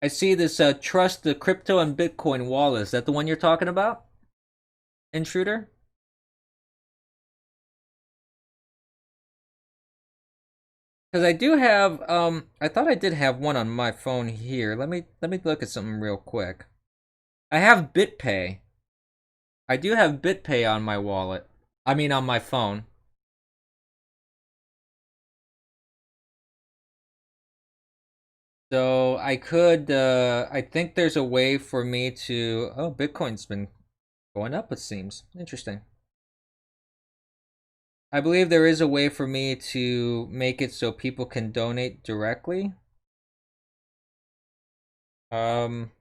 I see this trust the crypto and Bitcoin wallet. Is that the one you're talking about, Intruder? Because I do have I thought I did have one on my phone here. Let me look at something real quick. I have BitPay. I do have BitPay on my wallet. I mean on my phone. So I could I think there's a way for me to Bitcoin's been going up, it seems. Interesting. I believe there is a way for me to make it so people can donate directly. Um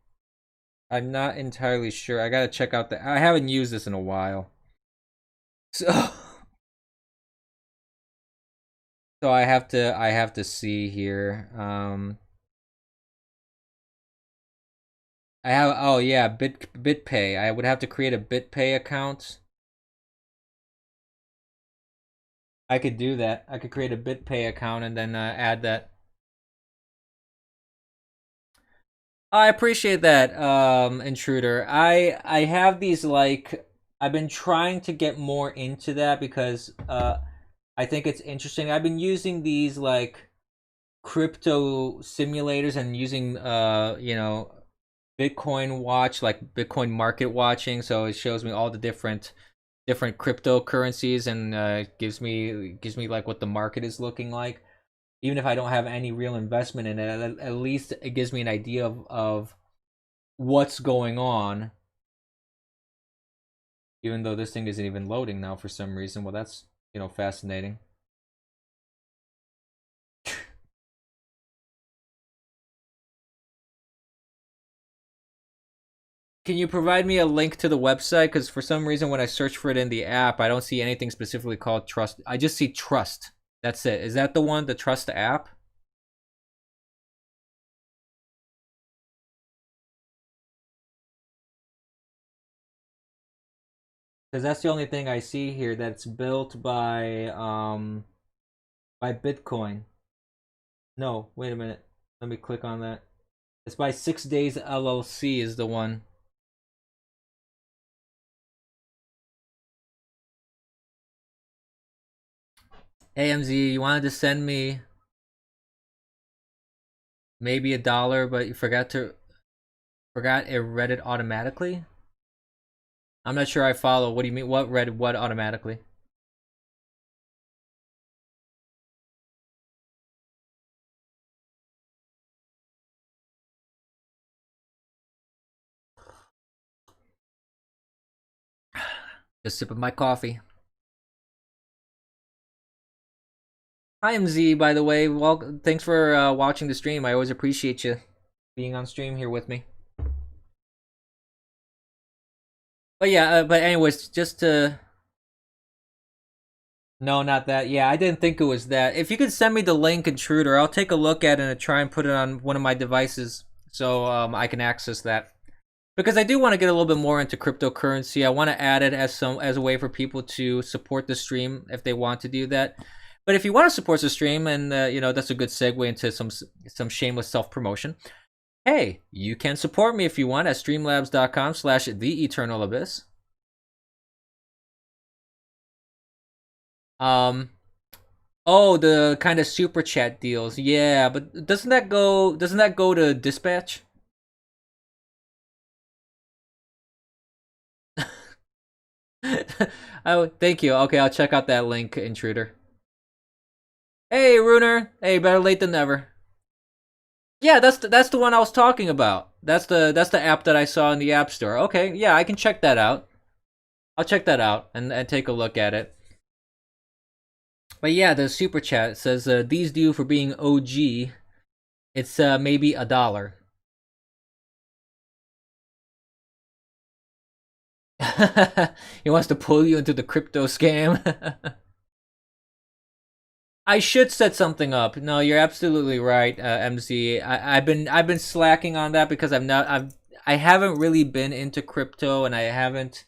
I'm not entirely sure. I gotta check out the. I haven't used this in a while, so so I have to see here. I have yeah, BitPay. I would have to create a BitPay account. I could do that. I could create a BitPay account and then add that. I appreciate that, Intruder. I have these like I've been trying to get more into that because I think it's interesting. I've been using these like crypto simulators and using Bitcoin watch, like Bitcoin market watching, so it shows me all the different cryptocurrencies and gives me like what the market is looking like. Even if I don't have any real investment in it, at least it gives me an idea of what's going on. Even though this thing isn't even loading now for some reason. Well, that's fascinating. Can you provide me a link to the website? Because for some reason, when I search for it in the app, I don't see anything specifically called Trust. I just see Trust. That's it. Is that the one, the Trust app? Because that's the only thing I see here that's built by Bitcoin. No, wait a minute. Let me click on that. It's by 6 Days LLC is the one. AMZ, you wanted to send me maybe $1, but you forgot it read it automatically. I'm not sure I follow. What do you mean? What read what automatically? Just sipping my coffee. Hi, MZ, by the way. Well, thanks for watching the stream. I always appreciate you being on stream here with me. But yeah, but anyways, just to... No, not that. Yeah, I didn't think it was that. If you could send me the link, Intruder, I'll take a look at it and try and put it on one of my devices so I can access that. Because I do want to get a little bit more into cryptocurrency. I want to add it as a way for people to support the stream if they want to do that. But if you want to support the stream, and that's a good segue into some shameless self promotion. Hey, you can support me if you want at streamlabs.com/theeternallabyss. Oh, the kind of super chat deals. Yeah, but doesn't that go to dispatch? Oh, thank you. Okay, I'll check out that link, Intruder. Hey, Runer. Hey, better late than never. Yeah, that's the one I was talking about. That's the app that I saw in the App Store. Okay, yeah, I can check that out. I'll check that out and take a look at it. But yeah, the super chat says these due for being OG. It's maybe $1. He wants to pull you into the crypto scam. I should set something up. No, you're absolutely right, MZ. I've been slacking on that because I haven't really been into crypto, and I haven't.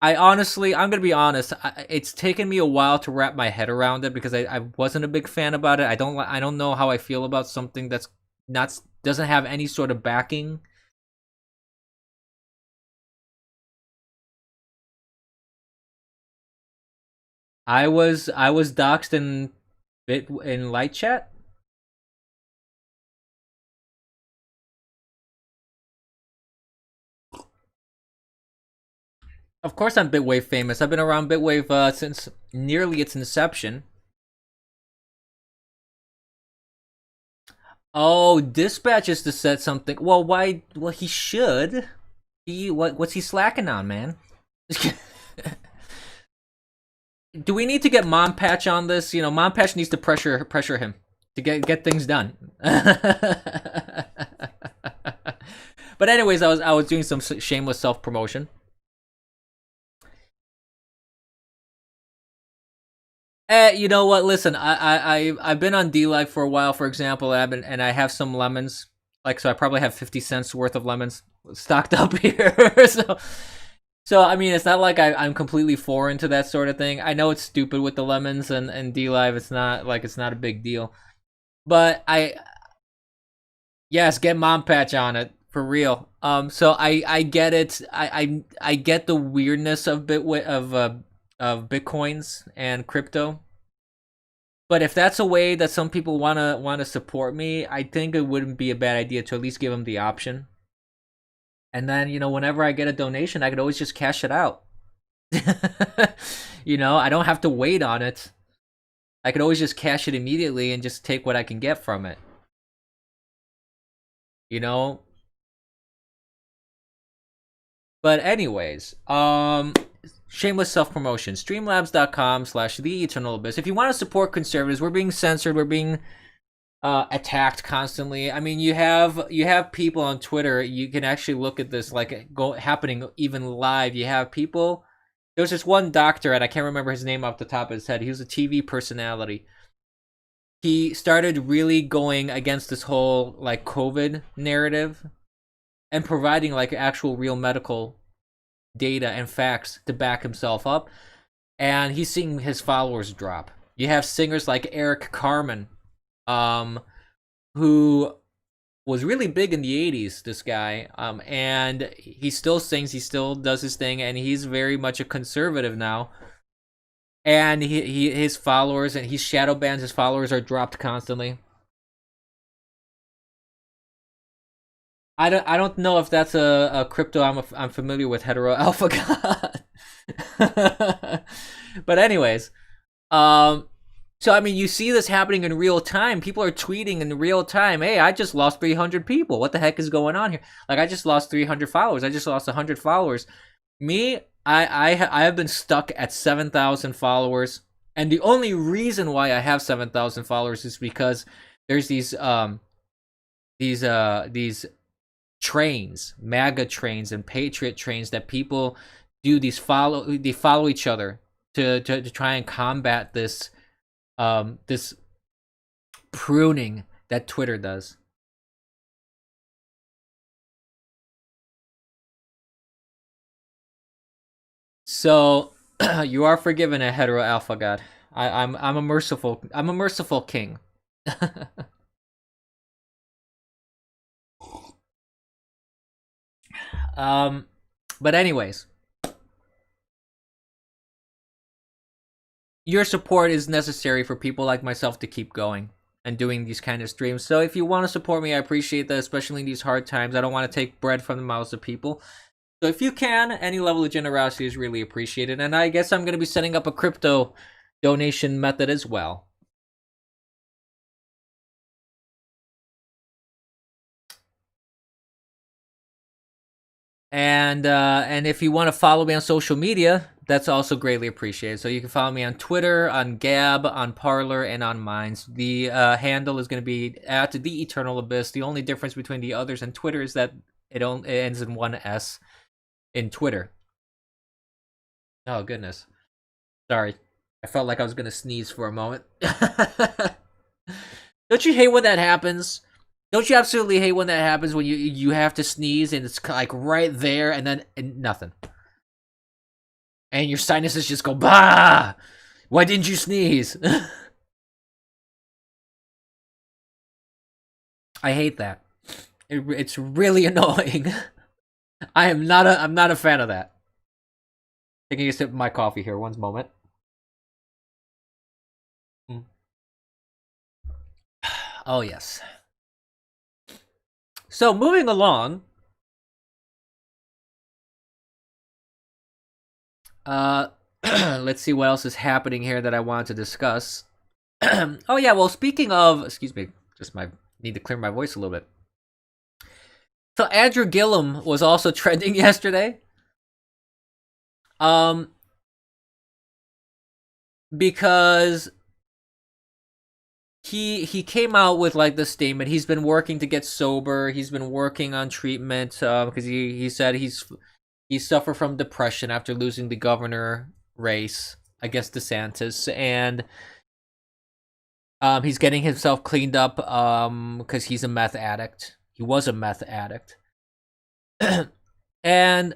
I honestly, I'm gonna be honest. It's taken me a while to wrap my head around it because I wasn't a big fan about it. I don't know how I feel about something that's not doesn't have any sort of backing. I was doxxed in light chat. Of course, I'm Bitwave famous. I've been around Bitwave since nearly its inception. Oh, dispatch is to set something. Well, why? Well, he should. What's he slacking on, man? Do we need to get Mom Patch on this? Mom Patch needs to pressure him to get things done. But anyways, I was doing some shameless self promotion. You know what? Listen, I've been on D-Live for a while, for example, and I have some lemons. So I probably have 50 cents worth of lemons stocked up here. So I mean, it's not like I'm completely foreign to that sort of thing. I know it's stupid with the lemons and D-Live. It's not a big deal. But yes, get Mom Patch on it for real. So I get it. I get the weirdness of of Bitcoins and crypto. But if that's a way that some people wanna support me, I think it wouldn't be a bad idea to at least give them the option. And then whenever I get a donation, I could always just cash it out. I don't have to wait on it. I could always just cash it immediately and just take what I can get from it. You know. But anyways, shameless self-promotion. Streamlabs.com/theeternalabyss. If you want to support conservatives, we're being censored, we're being attacked constantly. I mean, you have people on Twitter, you can actually look at this happening even live. You have people. There was this one doctor, and I can't remember his name off the top of his head. He was a TV personality. He started really going against this whole COVID narrative and providing actual real medical data and facts to back himself up, and he's seeing his followers drop. You have singers like Eric Carmen, who was really big in the 80s, this guy, and he still sings, he still does his thing, and he's very much a conservative now. And his followers, and he shadow bans, his followers are dropped constantly. I don't know if that's a crypto I'm familiar with, hetero alpha god. But anyways, um, so I mean, you see this happening in real time. People are tweeting in real time. Hey, I just lost 300 people. What the heck is going on here? Like, I just lost 300 followers. I just lost 100 followers. Me, I have been stuck at 7,000 followers, and the only reason why I have 7,000 followers is because there's these trains, MAGA trains and patriot trains that people do they follow each other to try and combat this pruning that Twitter does. So you are forgiven, a hetero alpha god. I'm a merciful king. um, but anyways, your support is necessary for people like myself to keep going and doing these kind of streams. So if you want to support me, I appreciate that, especially in these hard times. I don't want to take bread from the mouths of people. So if you can, any level of generosity is really appreciated. And I guess I'm going to be setting up a crypto donation method as well. And if you want to follow me on social media, that's also greatly appreciated. So you can follow me on Twitter, on Gab, on Parler, and on Minds. The handle is going to be at the Eternal Abyss. The only difference between the others and Twitter is that it ends in one S in Twitter. Oh, goodness. Sorry. I felt like I was going to sneeze for a moment. Don't you hate when that happens? Don't you absolutely hate when that happens, when you have to sneeze and it's like right there and then nothing? And your sinuses just go, bah! Why didn't you sneeze? I hate that. It's really annoying. I'm not a fan of that. Taking a sip of my coffee here, one moment. Oh, yes. So, moving along. Let's see what else is happening here that I want to discuss. Oh, yeah, well, speaking of... Excuse me, just need to clear my voice a little bit. So, Andrew Gillum was also trending yesterday. Because he came out with like this statement. He's been working to get sober. He's been working on treatment because he said he suffered from depression after losing the governor race against DeSantis, and he's getting himself cleaned up because he's a meth addict. He was a meth addict. And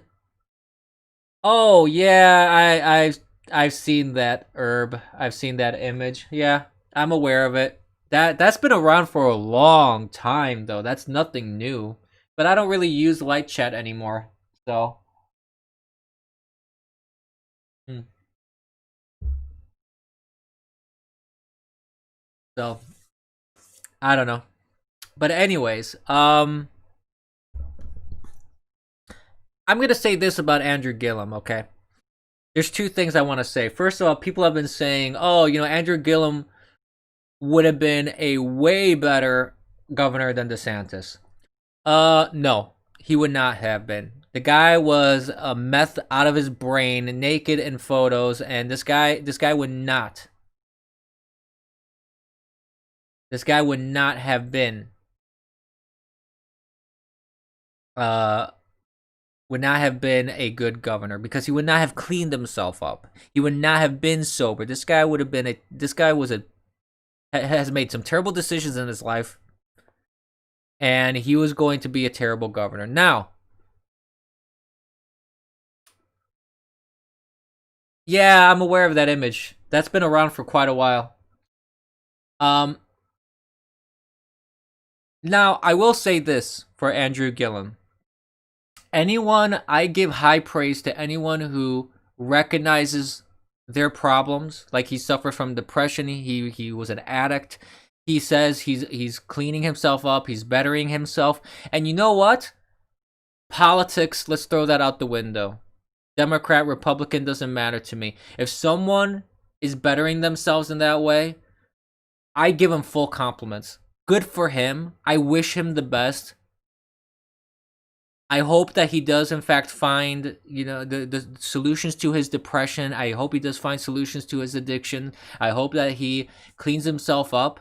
oh yeah, I've seen that herb. I've seen that image. Yeah, I'm aware of it. That's been around for a long time though. That's nothing new. But I don't really use light chat anymore. So So I don't know. But anyways, I'm gonna say this about Andrew Gillum, okay? There's two things I want to say. First of all, people have been saying, oh, Andrew Gillum would have been a way better governor than DeSantis. No, he would not have been. The guy was a meth out of his brain, naked in photos, and this guy would not. This guy would not have been a good governor because he would not have cleaned himself up. He would not have been sober. This guy has made some terrible decisions in his life, and he was going to be a terrible governor. Now, yeah, I'm aware of that image. That's been around for quite a while. Now, I will say this for Andrew Gillum. I give high praise to anyone who recognizes their problems. Like, he suffered from depression. He was an addict. He says he's cleaning himself up, he's bettering himself. And you know what? Politics, let's throw that out the window. Democrat, Republican, doesn't matter to me. If someone is bettering themselves in that way, I give him full compliments. Good for him. I wish him the best. I hope that he does, in fact, find, the solutions to his depression. I hope he does find solutions to his addiction. I hope that he cleans himself up.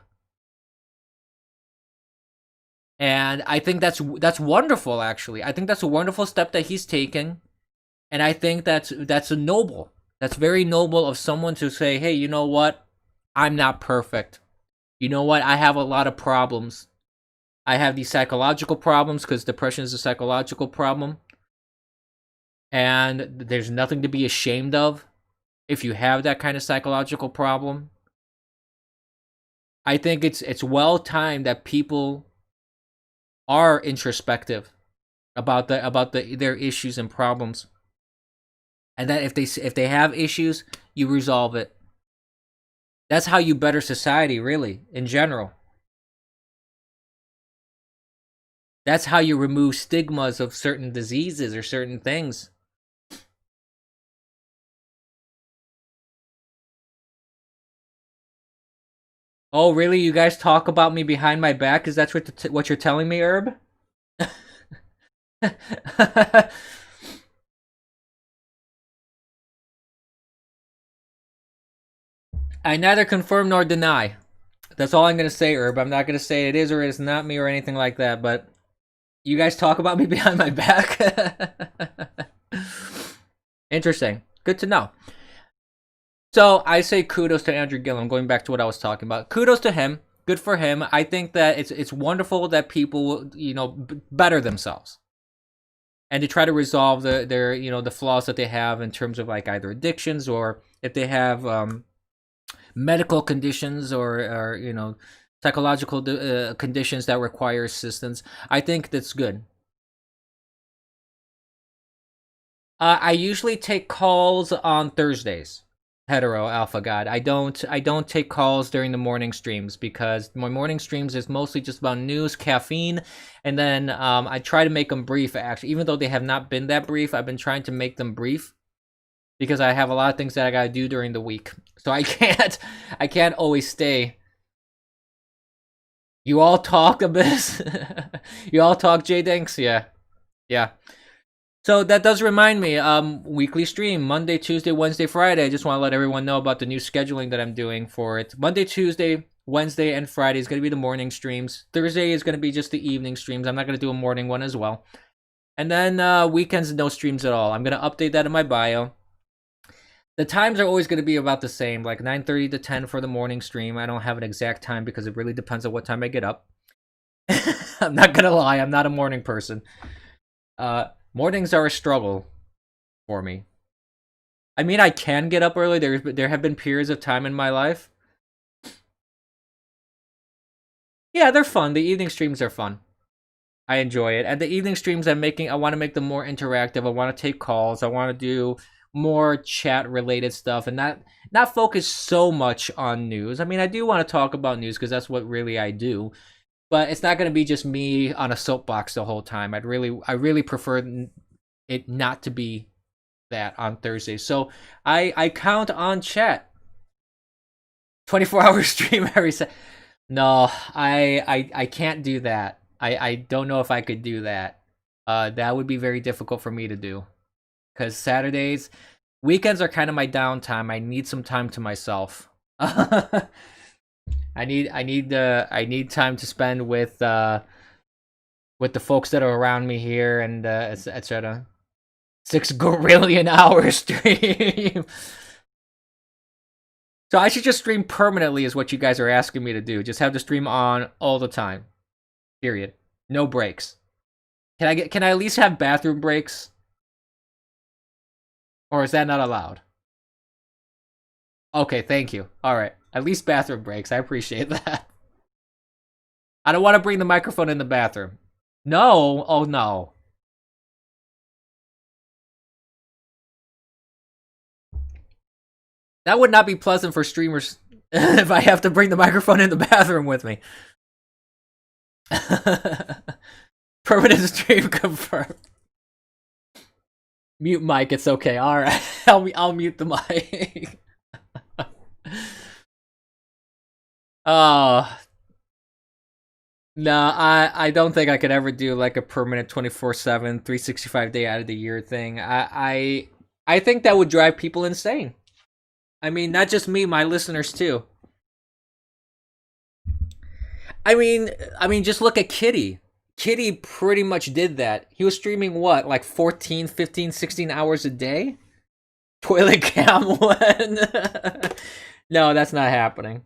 And I think that's wonderful, actually. I think that's a wonderful step that he's taking. And I think that's a noble. That's very noble of someone to say, hey, you know what? I'm not perfect. You know what? I have a lot of problems. I have these psychological problems because depression is a psychological problem. And there's nothing to be ashamed of if you have that kind of psychological problem. I think it's well timed that people are introspective about their issues and problems. And that if they have issues, you resolve it. That's how you better society, really, in general. That's how you remove stigmas of certain diseases or certain things. Oh, really? You guys talk about me behind my back? Is that what you're telling me, Herb? I neither confirm nor deny. That's all I'm going to say, Herb. I'm not going to say it is or it is not me or anything like that, but you guys talk about me behind my back? Interesting. Good to know. So I say kudos to Andrew Gillum, going back to what I was talking about. Kudos to him. Good for him. I think that it's wonderful that people, better themselves. And to try to resolve their the flaws that they have in terms of like either addictions or if they have medical conditions or psychological conditions that require assistance. I think that's good. I usually take calls on Thursdays. Hetero Alpha God. I don't take calls during the morning streams because my morning streams is mostly just about news, caffeine, and then I try to make them brief. Actually, even though they have not been that brief, I've been trying to make them brief because I have a lot of things that I gotta do during the week, so I can't always stay. You all talk, Abyss. You all talk, J Dinks. Yeah. So that does remind me, weekly stream, Monday, Tuesday, Wednesday, Friday. I just want to let everyone know about the new scheduling that I'm doing for it. Monday, Tuesday, Wednesday, and Friday is going to be the morning streams. Thursday is going to be just the evening streams. I'm not going to do a morning one as well. And then weekends, no streams at all. I'm going to update that in my bio. The times are always going to be about the same, like 9:30 to 10 for the morning stream. I don't have an exact time because it really depends on what time I get up. I'm not going to lie. I'm not a morning person. Mornings are a struggle for me. I mean, I can get up early. There have been periods of time in my life. Yeah, they're fun. The evening streams are fun. I enjoy it. And the evening streams I want to make them more interactive. I want to take calls. I want to do more chat related stuff and not focus so much on news. I mean, I do want to talk about news because that's what really I do. But it's not going to be just me on a soapbox the whole time. I really prefer it not to be that on Thursdays. So I count on chat. 24-hour stream every set. No, I can't do that. I don't know if I could do that. That would be very difficult for me to do. Because Saturdays, weekends are kind of my downtime. I need some time to myself. I need time to spend with the folks that are around me here and etc. 6 gorillion hour stream. So I should just stream permanently is what you guys are asking me to do. Just have the stream on all the time. Period. No breaks. Can I at least have bathroom breaks? Or is that not allowed? Okay, thank you. Alright. At least bathroom breaks. I appreciate that. I don't want to bring the microphone in the bathroom. No. Oh, no. That would not be pleasant for streamers if I have to bring the microphone in the bathroom with me. Permanent stream confirmed. Mute mic, it's okay. Alright, I'll mute the mic. Oh. No, I don't think I could ever do like a permanent 24/7, 365 day out of the year thing. I think that would drive people insane. I mean, not just me, my listeners too. I mean, just look at Kitty. Kitty pretty much did that. He was streaming what, like 14, 15, 16 hours a day? Toilet cam one. No, that's not happening.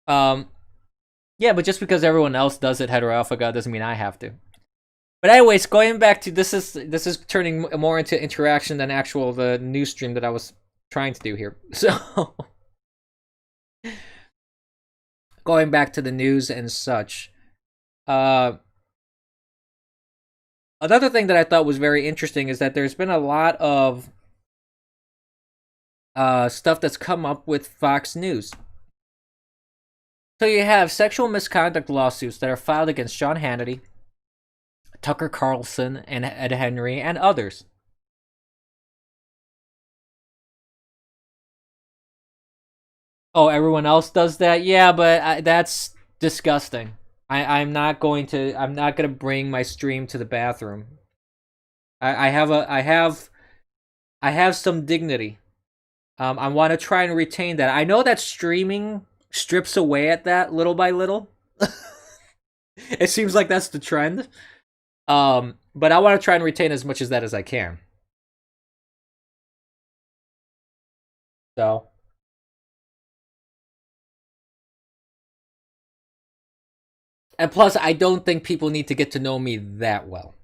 Yeah, but just because everyone else does it, hetero alpha god, doesn't mean I have to. But anyways, going back to this is turning more into interaction than actual the news stream that I was trying to do here. So going back to the news and such. Another thing that I thought was very interesting is that there's been a lot of stuff that's come up with Fox News. So you have sexual misconduct lawsuits that are filed against Sean Hannity, Tucker Carlson, and Ed Henry, and others. Oh, everyone else does that? Yeah, but that's disgusting. I'm not gonna bring my stream to the bathroom. I have some dignity. I want to try and retain that. I know that streaming strips away at that little by little. It seems like that's the trend. But I want to try and retain as much of that as I can. So. And plus, I don't think people need to get to know me that well.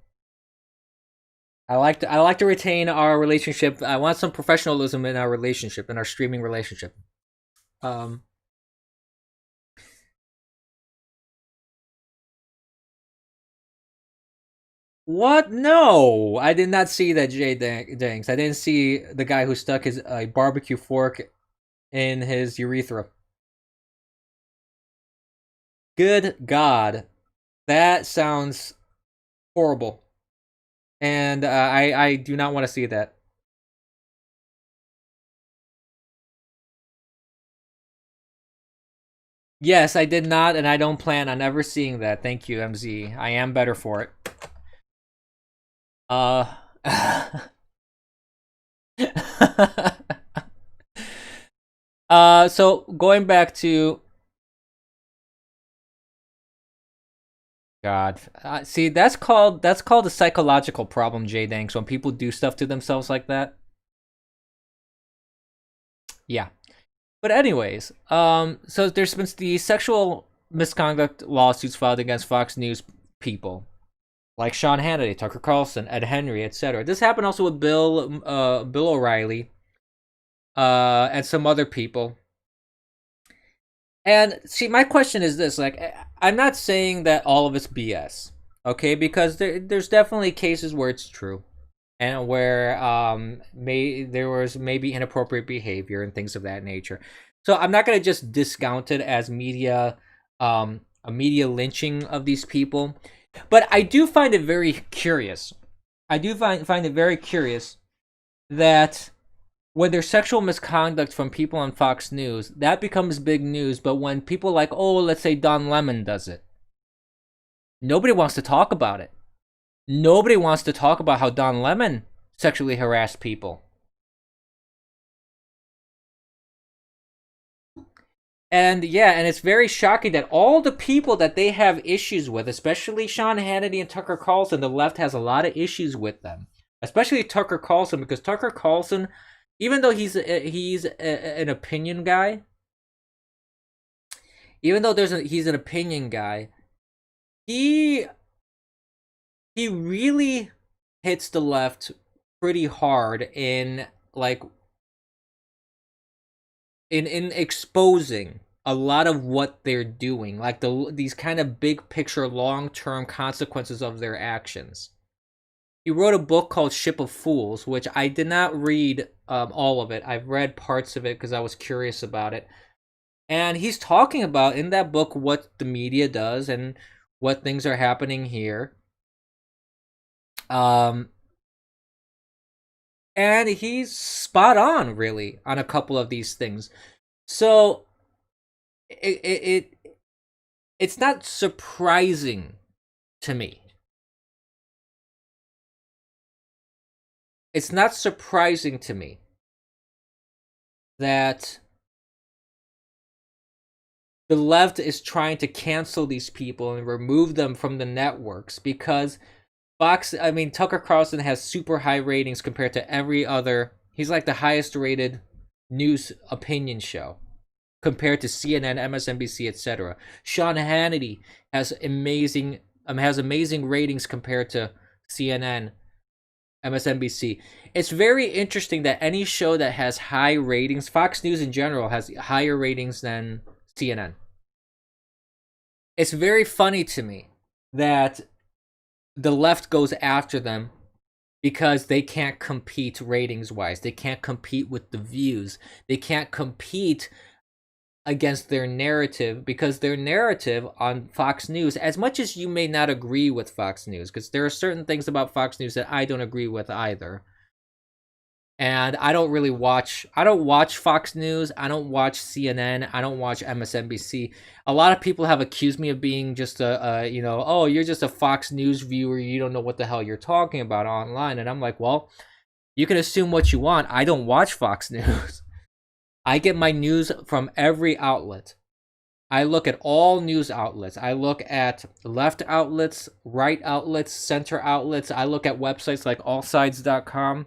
I like to retain our relationship. I want some professionalism in our relationship, in our streaming relationship. What? No, I did not see that, Jay Danks. I didn't see the guy who stuck his barbecue fork in his urethra. Good God, that sounds horrible, and I do not want to see that. Yes, I did not, and I don't plan on ever seeing that. Thank you, MZ. I am better for it. So going back to God, see that's called a psychological problem, J Danks. When people do stuff to themselves like that. Yeah, but anyways, so there's been the sexual misconduct lawsuits filed against Fox News people, like Sean Hannity, Tucker Carlson, Ed Henry, etc. This happened also with Bill O'Reilly, and some other people. And see, my question is this: like, I'm not saying that all of it's BS, okay? Because there's definitely cases where it's true, and where there was maybe inappropriate behavior and things of that nature. So I'm not gonna just discount it as media, a media lynching of these people, but I do find it very curious. I do find it very curious that when there's sexual misconduct from people on Fox News, that becomes big news. But when people like, oh, let's say Don Lemon does it, nobody wants to talk about it. Nobody wants to talk about how Don Lemon sexually harassed people. And yeah, and it's very shocking that all the people that they have issues with, especially Sean Hannity and Tucker Carlson, the left has a lot of issues with them. Especially Tucker Carlson, because Tucker Carlson, even though he's an opinion guy, even though he's an opinion guy, he really hits the left pretty hard in like in exposing a lot of what they're doing, like these kind of big picture long-term consequences of their actions. He wrote a book called Ship of Fools, which I did not read all of it. I've read parts of it because I was curious about it. And he's talking about in that book what the media does and what things are happening here. And he's spot on, really, on a couple of these things. So it's not surprising to me. It's not surprising to me that the left is trying to cancel these people and remove them from the networks because Tucker Carlson has super high ratings compared to every other. He's like the highest rated news opinion show compared to CNN, MSNBC, etc. Sean Hannity has amazing ratings compared to CNN, MSNBC. It's very interesting that any show that has high ratings, Fox News in general has higher ratings than CNN. It's very funny to me that the left goes after them because they can't compete ratings wise. They can't compete with the views. They can't compete against their narrative because their narrative on Fox News, as much as you may not agree with Fox News, because there are certain things about Fox News that I don't agree with either. And I don't watch Fox News. I don't watch CNN. I don't watch MSNBC. A lot of people have accused me of being just oh, you're just a Fox News viewer. You don't know what the hell you're talking about online. And I'm like, well, you can assume what you want. I don't watch Fox News. I get my news from every outlet. I look at all news outlets. I look at left outlets, right outlets, center outlets. I look at websites like allsides.com.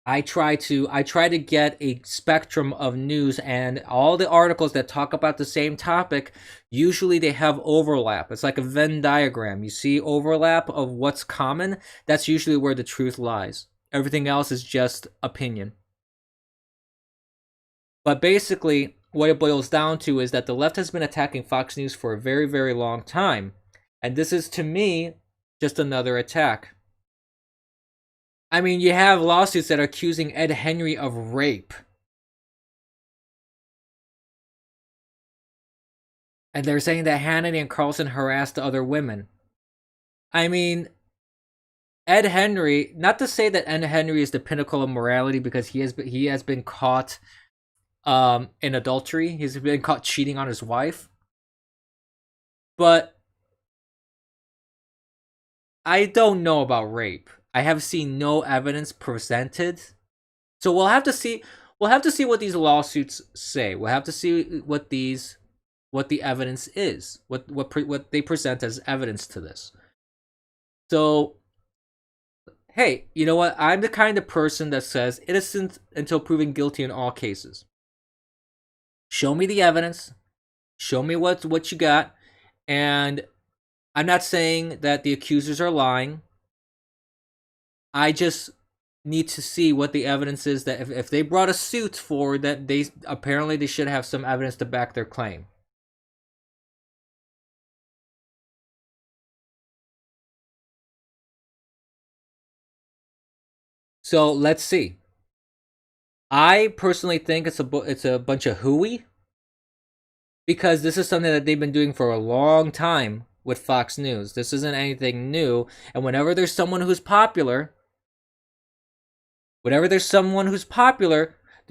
I try to get a spectrum of news, and all the articles that talk about the same topic, usually they have overlap. It's like a Venn diagram. You see overlap of what's common, that's usually where the truth lies. Everything else is just opinion. But basically, what it boils down to is that the left has been attacking Fox News for a very, very long time. And this is, to me, just another attack. I mean, you have lawsuits that are accusing Ed Henry of rape. And they're saying that Hannity and Carlson harassed other women. I mean, Ed Henry, not to say that Ed Henry is the pinnacle of morality because he has been caught in adultery. He's been caught cheating on his wife. But I don't know about rape. I have seen no evidence presented. So we'll have to see what these lawsuits say. We'll have to see what the evidence is. What they present as evidence to this. So hey, you know what? I'm the kind of person that says innocent until proven guilty in all cases. Show me the evidence. Show me what you got. And I'm not saying that the accusers are lying. I just need to see what the evidence is that if they brought a suit forward, that they should have some evidence to back their claim. So let's see. I personally think it's a bunch of hooey, because this is something that they've been doing for a long time with Fox News. This isn't anything new, and whenever there's someone who's popular, they're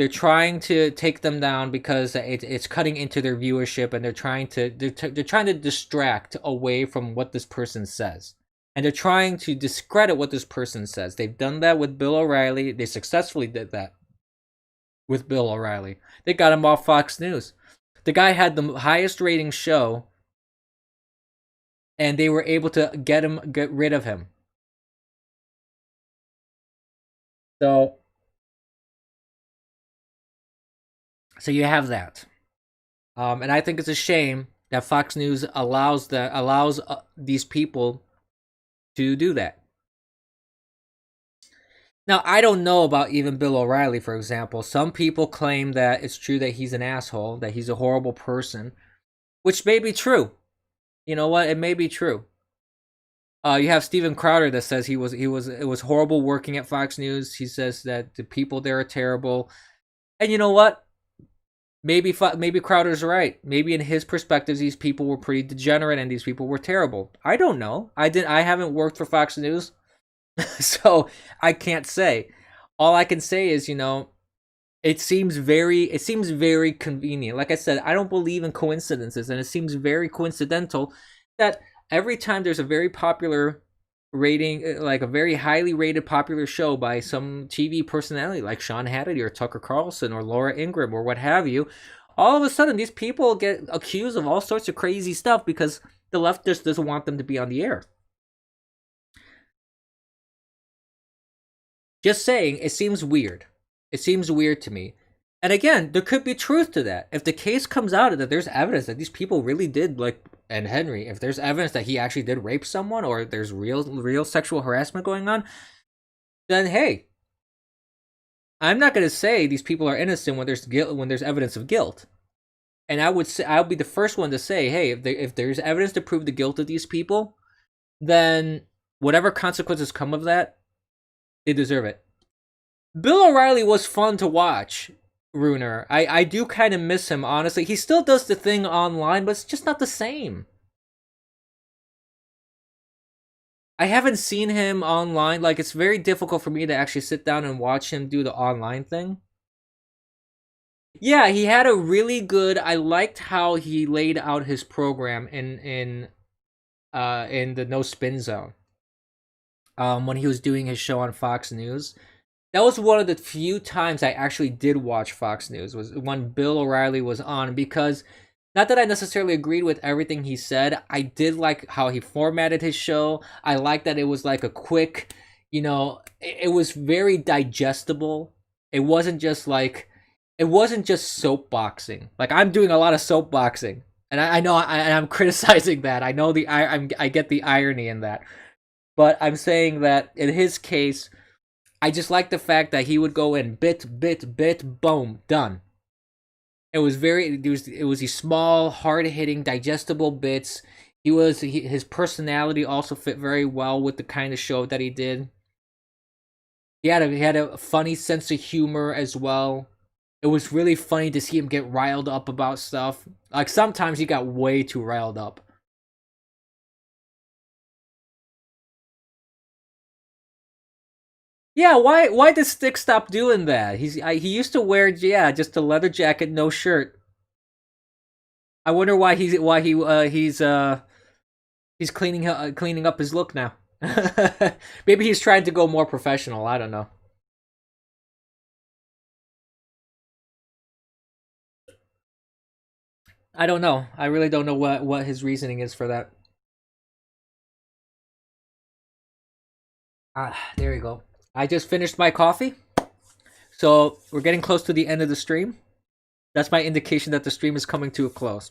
trying to take them down because it's cutting into their viewership, and they're trying to distract away from what this person says. And they're trying to discredit what this person says. They've done that with Bill O'Reilly. They successfully did that with Bill O'Reilly. They got him off Fox News. The guy had the highest rating show, and they were able to get rid of him. So you have that. And I think it's a shame that Fox News allows these people to do that. Now, I don't know about even Bill O'Reilly, for example. Some people claim that it's true that he's an asshole, that he's a horrible person, which may be true. You know what? It may be true. You have Steven Crowder that says it was horrible working at Fox News. He says that the people there are terrible. And you know what? Maybe Crowder's right. Maybe in his perspectives, these people were pretty degenerate and these people were terrible. I don't know. I haven't worked for Fox News, so I can't say. All I can say is, it seems very convenient. Like I said, I don't believe in coincidences, and it seems very coincidental that every time there's a very popular rating, like a very highly rated popular show by some TV personality like Sean Hannity or Tucker Carlson or Laura Ingraham or what have you, all of a sudden these people get accused of all sorts of crazy stuff because the left just doesn't want them to be on the air. Just saying, it seems weird. It seems weird to me. And again, there could be truth to that. If the case comes out that there's evidence that these people really did, like, and Henry, if there's evidence that he actually did rape someone or there's real sexual harassment going on, then hey, I'm not going to say these people are innocent when there's evidence of guilt. And I'll be the first one to say, hey, if there's evidence to prove the guilt of these people, then whatever consequences come of that, they deserve it. Bill O'Reilly was fun to watch, Runer. I do kind of miss him, honestly. He still does the thing online, but it's just not the same. I haven't seen him online. Like, it's very difficult for me to actually sit down and watch him do the online thing. Yeah, he had a really good. I liked how he laid out his program in the No Spin Zone. When he was doing his show on Fox News. That was one of the few times I actually did watch Fox News, was when Bill O'Reilly was on, because not that I necessarily agreed with everything he said, I did like how he formatted his show. I liked that it was like a quick, it was very digestible. It wasn't just soapboxing. Like, I'm doing a lot of soapboxing, and I know I'm criticizing that. I know I get the irony in that, but I'm saying that in his case, I just like the fact that he would go in bit, boom, done. It was these small, hard hitting, digestible bits. His personality also fit very well with the kind of show that he did. He had a funny sense of humor as well. It was really funny to see him get riled up about stuff. Like, sometimes he got way too riled up. Yeah, why did Stick stop doing that? He used to wear, just a leather jacket, no shirt. I wonder he's cleaning up his look now. Maybe he's trying to go more professional. I don't know. I don't know. I really don't know what his reasoning is for that. There you go. I just finished my coffee. So we're getting close to the end of the stream. That's my indication that the stream is coming to a close.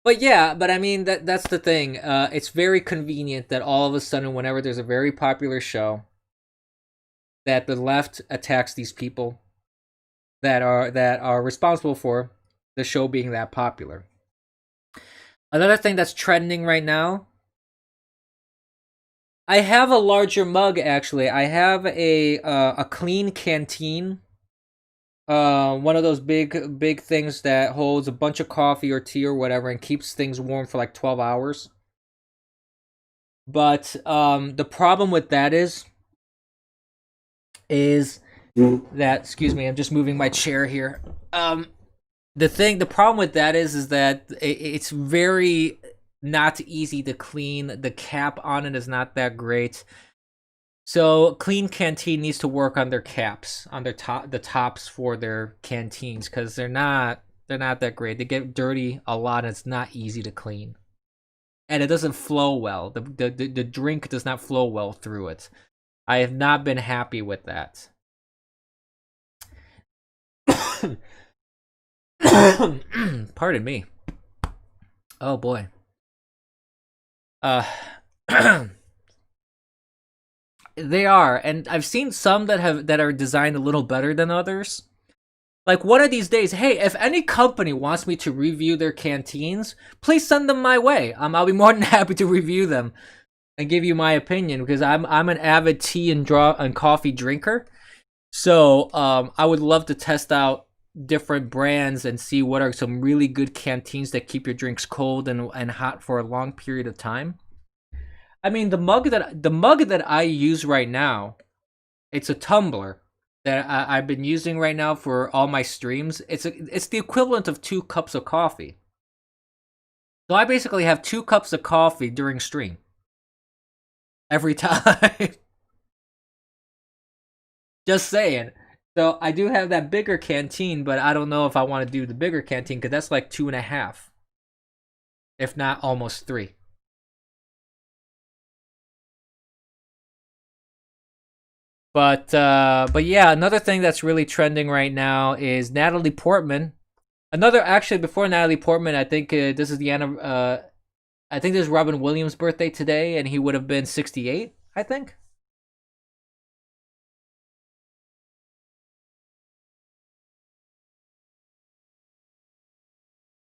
But yeah, but I mean that's the thing. It's very convenient that all of a sudden, whenever there's a very popular show, that the left attacks these people that are responsible for the show being that popular. Another thing that's trending right now. I have a larger mug actually. I have a clean canteen. One of those big things that holds a bunch of coffee or tea or whatever and keeps things warm for like 12 hours. But the problem with that is that, excuse me, I'm just moving my chair here. The problem with that is that it's very not easy to clean. The cap on it is not that great. So Clean Canteen needs to work on their caps, on the tops for their canteens, because they're not that great. They get dirty a lot, and it's not easy to clean, and it doesn't flow well. The drink does not flow well through it. I have not been happy with that. Pardon me. Oh boy. They are, and I've seen some that are designed a little better than others. Like one of these days, hey, if any company wants me to review their canteens, please send them my way. I'll be more than happy to review them and give you my opinion, because I'm an avid tea and coffee drinker. So I would love to test out different brands and see what are some really good canteens that keep your drinks cold and hot for a long period of time. I mean, the mug that I use right now, it's a tumbler that I've been using right now for all my streams. It's the equivalent of 2 cups of coffee. So I basically have 2 cups of coffee during stream every time. Just saying. So I do have that bigger canteen, but I don't know if I want to do the bigger canteen, because that's like 2.5, if not almost 3. But yeah, another thing that's really trending right now is Natalie Portman. Actually, before Natalie Portman, I think this is I think this is Robin Williams' birthday today, and he would have been 68, I think.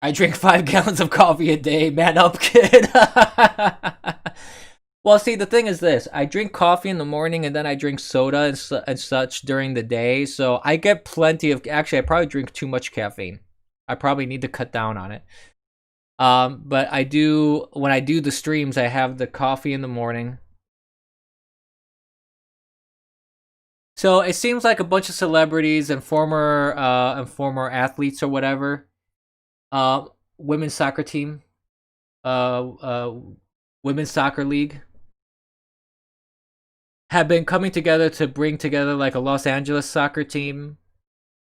I drink 5 gallons of coffee a day. Man up, kid. Well, see, the thing is this. I drink coffee in the morning, and then I drink soda and such during the day. So I get plenty of... Actually, I probably drink too much caffeine. I probably need to cut down on it. But I do... When I do the streams, I have the coffee in the morning. So it seems like a bunch of celebrities and former athletes or whatever... women's soccer team, women's soccer league, have been coming together to bring together like a Los Angeles soccer team.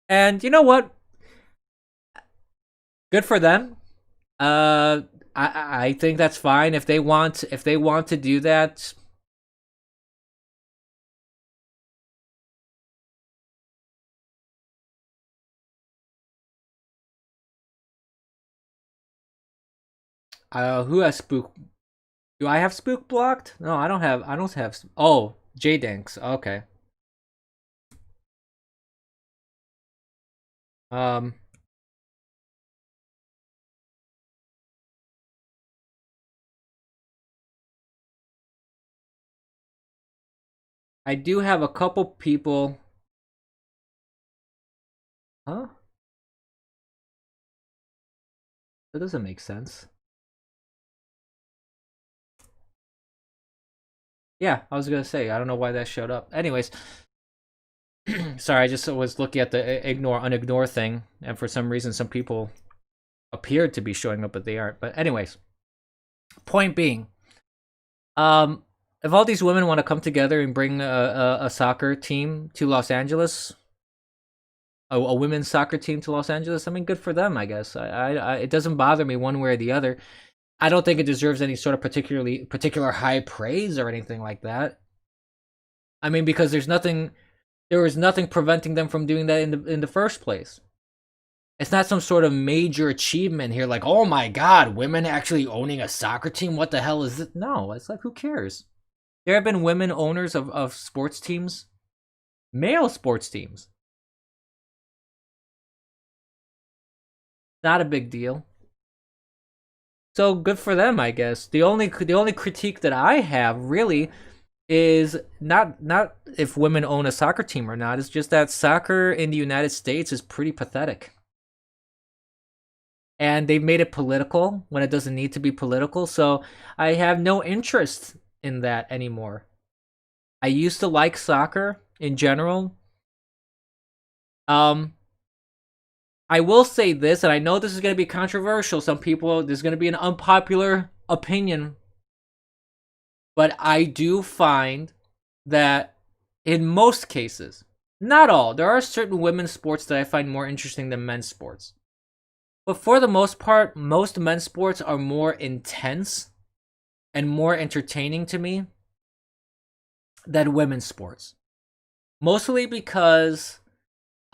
And you know what? Good for them. I think that's fine if they want to do that. Who has spook? Do I have spook blocked? No, I don't have. I don't have. Oh, J Danks. Okay. Um. I do have a couple people. Huh? That doesn't make sense. Yeah, I was gonna say, I don't know why that showed up. Anyways, sorry, I just was looking at the ignore, unignore thing, and for some reason some people appeared to be showing up, but they aren't. But anyways, point being, if all these women want to come together and bring a soccer team to Los Angeles, a women's soccer team to Los Angeles, I mean, good for them, I guess. It doesn't bother me one way or the other. I don't think it deserves any sort of particular high praise or anything like that. I mean, because there was nothing preventing them from doing that in the first place. It's not some sort of major achievement here, like, oh my god, women actually owning a soccer team? What the hell is it? No, it's like, who cares? There have been women owners of sports teams, male sports teams. Not a big deal. So good for them, I guess. The only critique that I have really is not if women own a soccer team or not. It's just that soccer in the United States is pretty pathetic. And they've made it political when it doesn't need to be political. So I have no interest in that anymore. I used to like soccer in general. I will say this, and I know this is going to be controversial. There's going to be an unpopular opinion. But I do find that in most cases, not all, there are certain women's sports that I find more interesting than men's sports. But for the most part, most men's sports are more intense and more entertaining to me than women's sports. Mostly because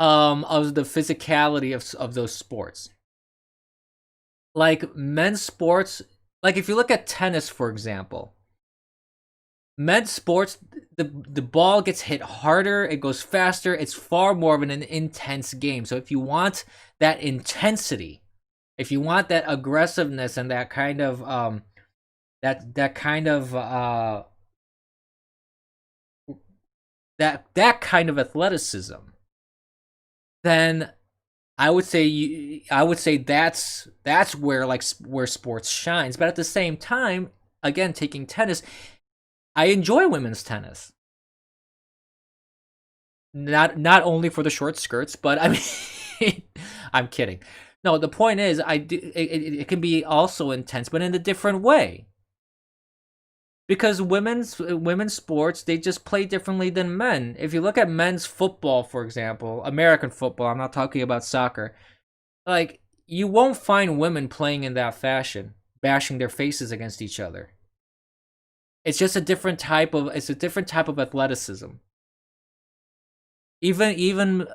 of the physicality of those sports. Like men's sports, like if you look at tennis, for example, men's sports, the ball gets hit harder, it goes faster, it's far more of an intense game. So if you want that intensity, if you want that aggressiveness and that kind of that kind of that kind of athleticism, then I would say that's where where sports shines. But at the same time, again, taking tennis, I enjoy women's tennis. Not only for the short skirts, but I mean, I'm kidding. No, the point is, it can be also intense, but in a different way. Because women's sports, they just play differently than men. If you look at men's football, for example, American football, I'm not talking about soccer. Like, you won't find women playing in that fashion, bashing their faces against each other. It's just a different type of athleticism. Even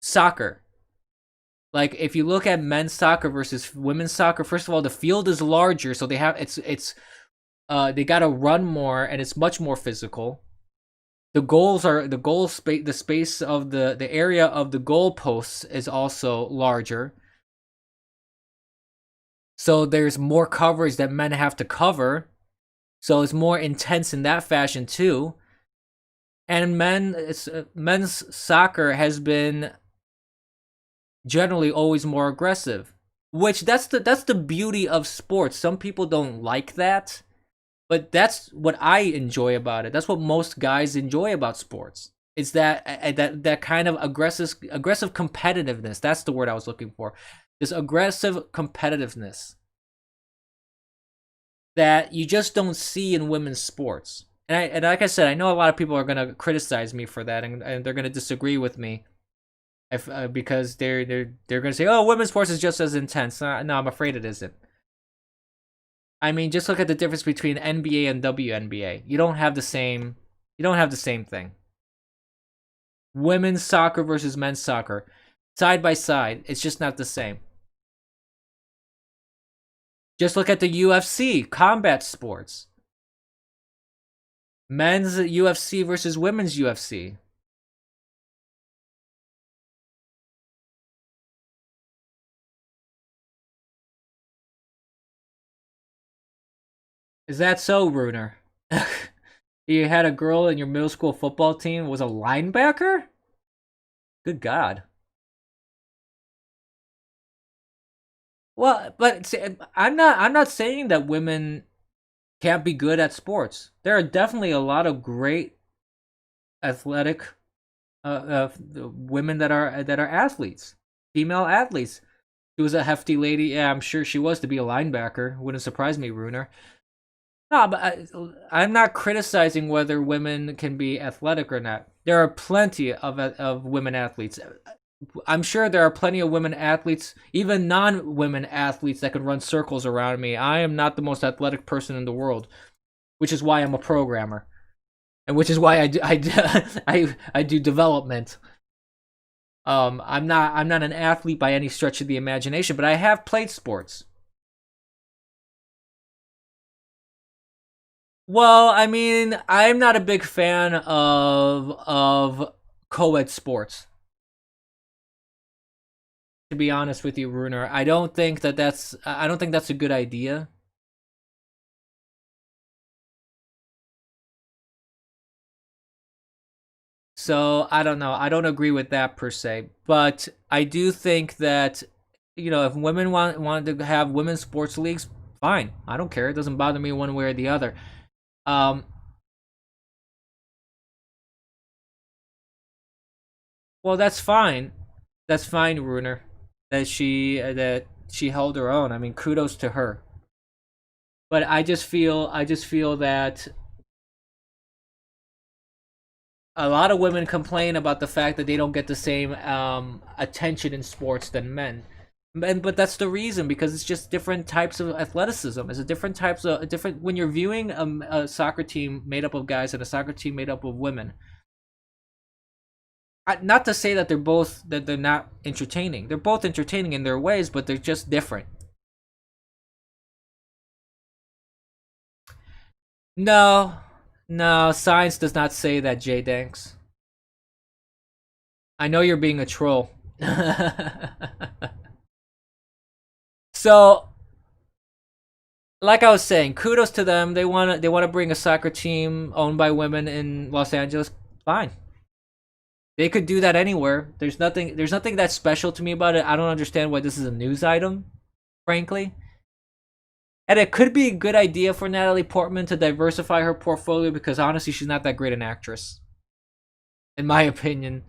soccer. Like, if you look at men's soccer versus women's soccer, first of all, the field is larger, so they gotta run more, and it's much more physical. The space of the area of the goal posts is also larger. So there's more coverage that men have to cover. So it's more intense in that fashion too. And men's soccer has been generally always more aggressive, which that's the beauty of sports. Some people don't like that, but that's what I enjoy about it. That's what most guys enjoy about sports. It's that kind of aggressive competitiveness. That's the word I was looking for. This aggressive competitiveness that you just don't see in women's sports. And like I said, I know a lot of people are gonna criticize me for that, and they're gonna disagree with me, if because they're gonna say, oh, women's sports is just as intense. No, I'm afraid it isn't. I mean, just look at the difference between NBA and WNBA. You don't have the same thing. Women's soccer versus men's soccer, side by side, it's just not the same. Just look at the UFC, combat sports. Men's UFC versus women's UFC. Is that so, Runer? You had a girl in your middle school football team was a linebacker? Good God. Well, but I'm not saying that women can't be good at sports. There are definitely a lot of great athletic women that are athletes, female athletes. She was a hefty lady. Yeah, I'm sure she was to be a linebacker. Wouldn't surprise me, Runer. No, but I'm not criticizing whether women can be athletic or not. There are plenty of women athletes. I'm sure there are plenty of women athletes, even non-women athletes, that can run circles around me. I am not the most athletic person in the world, which is why I'm a programmer, and which is why I do development. I'm not an athlete by any stretch of the imagination, but I have played sports. Well, I mean, I'm not a big fan of co-ed sports. To be honest with you, Runer, I don't think that's a good idea. So I don't know. I don't agree with that per se, but I do think that, if women want to have women's sports leagues, fine. I don't care. It doesn't bother me one way or the other. Um, well, that's fine. That's fine, Runer. That she held her own. I mean, kudos to her. But I just feel that a lot of women complain about the fact that they don't get the same attention in sports than men. But that's the reason, because it's just different types of athleticism. It's a different types of a different when you're viewing a soccer team made up of guys and a soccer team made up of women. Not to say that they're not entertaining. They're both entertaining in their ways, but they're just different. No, No, science does not say that, J Danks. I know you're being a troll. So, like I was saying, kudos to them. They want to bring a soccer team owned by women in Los Angeles. Fine. They could do that anywhere. There's nothing that special to me about it. I don't understand why this is a news item, frankly. And it could be a good idea for Natalie Portman to diversify her portfolio because honestly, she's not that great an actress, in my opinion.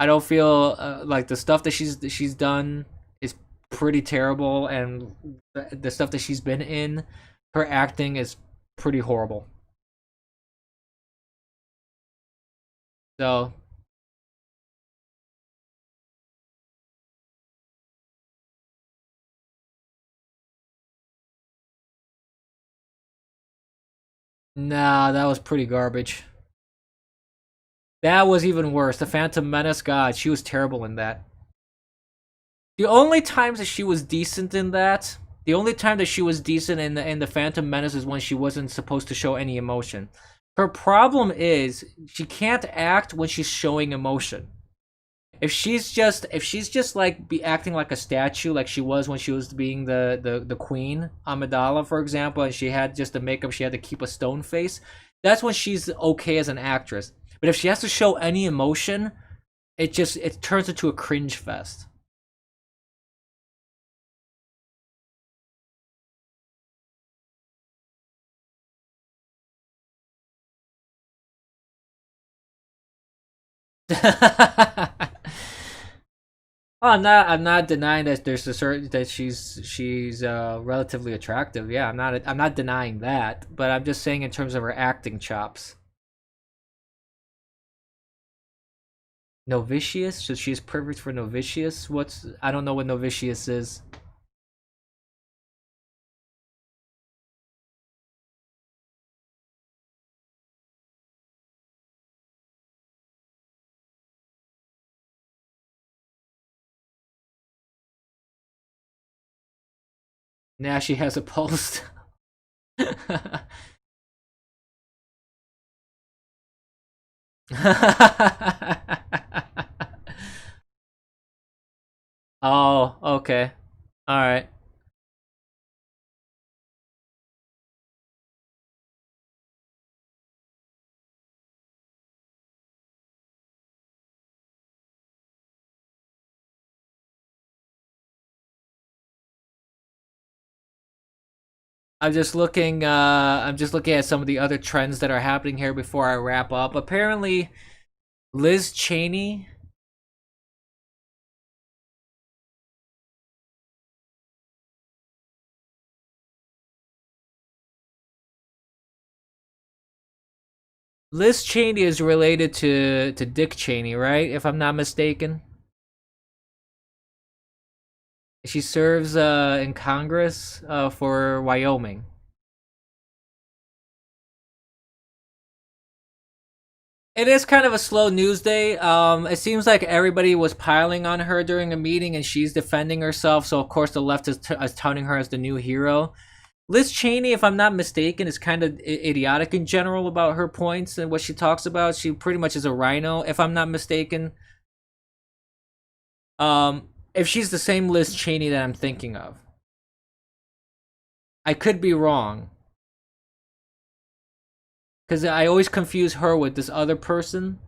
I don't feel like the stuff that she's done is pretty terrible, and the stuff that she's been in, her acting is pretty horrible. So nah, that was pretty garbage. That was even worse. The Phantom Menace, God, she was terrible in that. The only times that she was decent in that, the only time that she was decent in the Phantom Menace is when she wasn't supposed to show any emotion. Her problem is she can't act when she's showing emotion. If she's just like be acting like a statue, like she was when she was being the queen Amidala, for example, and she had just the makeup, she had to keep a stone face. That's when she's okay as an actress. But if she has to show any emotion, it turns into a cringe fest. Oh, I'm not denying that there's a certain that she's relatively attractive. Yeah, I'm not denying that, but I'm just saying in terms of her acting chops. Novitius? So she's perfect for Novitius? I don't know what Novitius is. Now she has a post. Oh, okay. All right. I'm just looking at some of the other trends that are happening here before I wrap up. Apparently, Liz Cheney Liz Cheney is related to Dick Cheney, right? If I'm not mistaken. She serves in Congress for Wyoming. It is kind of a slow news day. It seems like everybody was piling on her during a meeting, and she's defending herself. So of course the left is touting her as the new hero. Liz Cheney, if I'm not mistaken, is kind of idiotic in general about her points and what she talks about. She pretty much is a rhino, if I'm not mistaken. If she's the same Liz Cheney that I'm thinking of, I could be wrong because I always confuse her with this other person.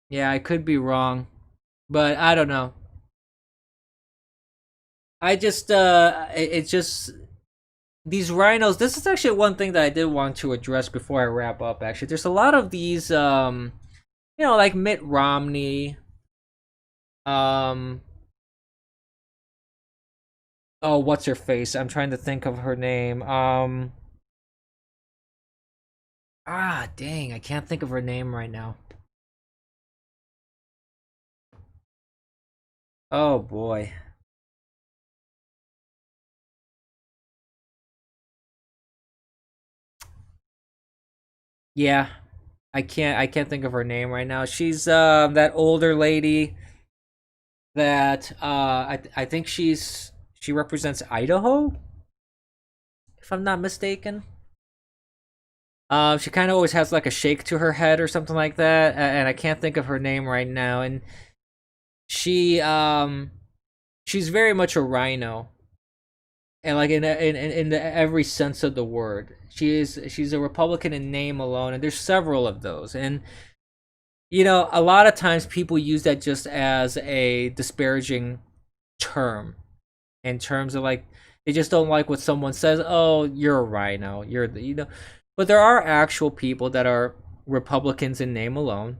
Yeah, I could be wrong, but I don't know. I just it's just these rhinos. This is actually one thing that I did want to address before I wrap up. Actually, there's a lot of these like Mitt Romney, um oh, what's her face? I'm trying to think of her name. Dang, I can't think of her name right now. Oh boy. Yeah. I can't think of her name right now. She's that older lady that I think she represents Idaho, if I'm not mistaken. She kind of always has like a shake to her head or something like that, and I can't think of her name right now. And she she's very much a rhino, and like in the every sense of the word. She's a Republican in name alone, and there's several of those. And a lot of times people use that just as a disparaging term, in terms of like they just don't like what someone says. Oh, you're a rhino. You're the. But there are actual people that are Republicans in name alone.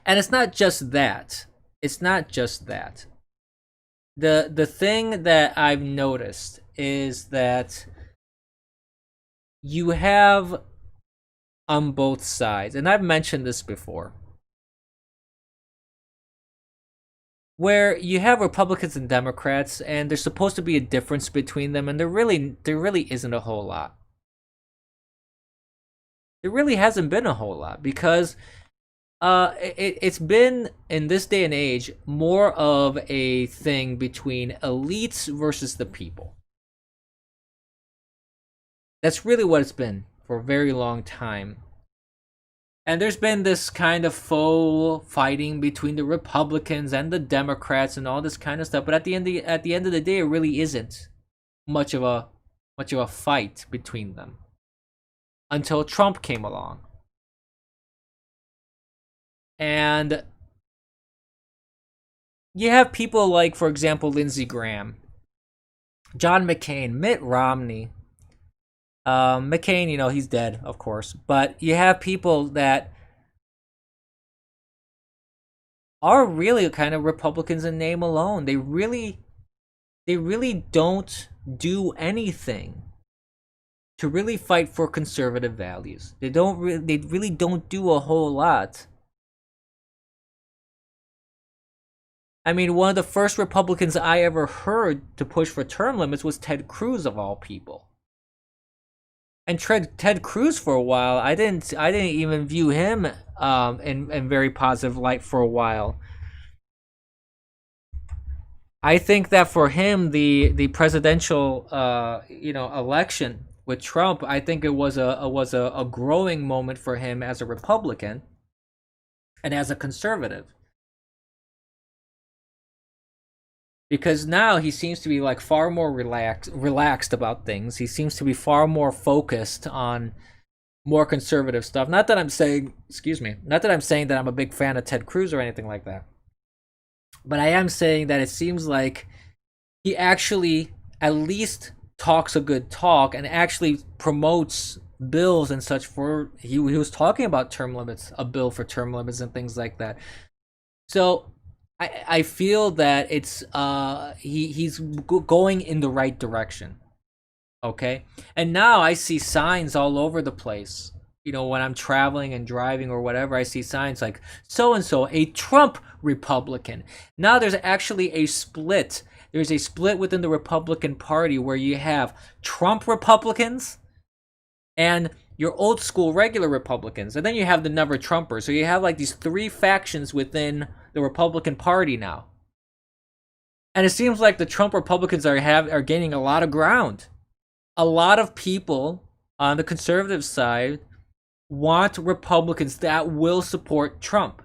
And it's not just that. It's not just that. The thing that I've noticed is that you have on both sides, and I've mentioned this before, where you have Republicans and Democrats, and there's supposed to be a difference between them, and there really isn't a whole lot. There really hasn't been a whole lot, because it's been, in this day and age, more of a thing between elites versus the people. That's really what it's been for a very long time. And there's been this kind of faux fighting between the Republicans and the Democrats and all this kind of stuff. But at the end of the day, it really isn't much of a fight between them until Trump came along. And you have people like, for example, Lindsey Graham, John McCain, Mitt Romney. McCain, he's dead, of course. But you have people that are really kind of Republicans in name alone. They really don't do anything to really fight for conservative values. They really don't do a whole lot. I mean, one of the first Republicans I ever heard to push for term limits was Ted Cruz, of all people. And Ted Cruz, for a while, I didn't even view him in very positive light for a while. I think that for him, the presidential election with Trump, I think it was a growing moment for him as a Republican and as a conservative. Because now he seems to be like far more relaxed about things. He seems to be far more focused on more conservative stuff. Not that I'm saying that I'm a big fan of Ted Cruz or anything like that. But I am saying that it seems like he actually at least talks a good talk and actually promotes bills and such. He was talking about term limits, a bill for term limits and things like that. So I feel that it's he's going in the right direction. Okay, and now I see signs all over the place. When I'm traveling and driving or whatever, I see signs like so and so, a Trump Republican. Now there's actually a split. There's a split within the Republican Party where you have Trump Republicans and your old school regular Republicans, and then you have the never Trumpers. So you have like these three factions within the Republican Party now. And it seems like the Trump Republicans are gaining a lot of ground. A lot of people on the conservative side want Republicans that will support Trump.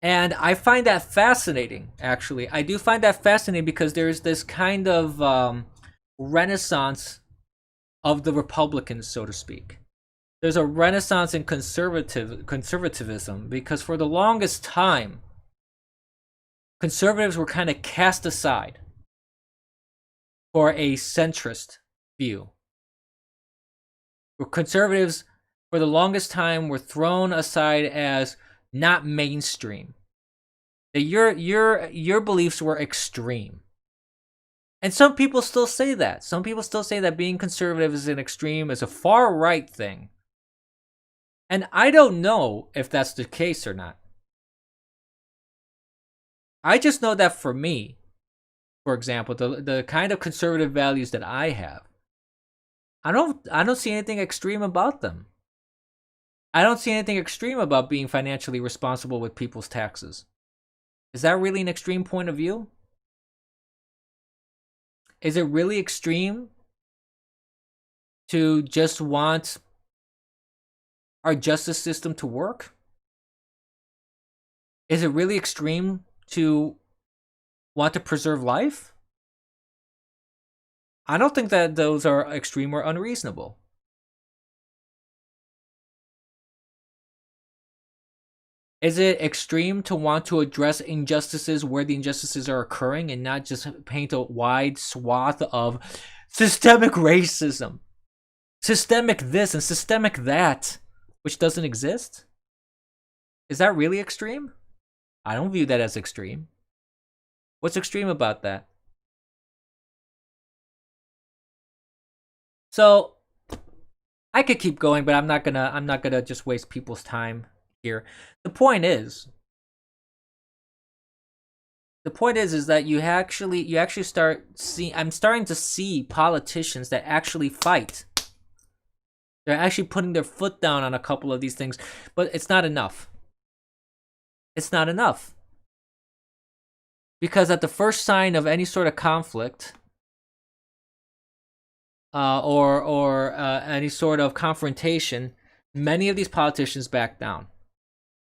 And I find that fascinating, actually. I do find that fascinating because there's this kind of renaissance of the Republicans, so to speak. There's a renaissance in conservatism because for the longest time, conservatives were kind of cast aside for a centrist view. Conservatives, for the longest time, were thrown aside as not mainstream. That your beliefs were extreme. And some people still say that. Some people still say that being conservative is an extreme, is a far right thing. And I don't know if that's the case or not. I just know that for me, for example, the kind of conservative values that I have, I don't see anything extreme about them. I don't see anything extreme about being financially responsible with people's taxes. Is that really an extreme point of view? Is it really extreme to just want our justice system to work? Is it really extreme to want to preserve life? I don't think that those are extreme or unreasonable. Is it extreme to want to address injustices where the injustices are occurring and not just paint a wide swath of systemic racism, systemic this and systemic that, which doesn't exist? Is that really extreme? I don't view that as extreme. What's extreme about that? So I could keep going, but I'm not gonna just waste people's time here. The point is that you actually start see. I'm starting to see politicians that actually fight. They're actually putting their foot down on a couple of these things, but it's not enough. It's not enough. Because at the first sign of any sort of conflict, or any sort of confrontation, many of these politicians back down.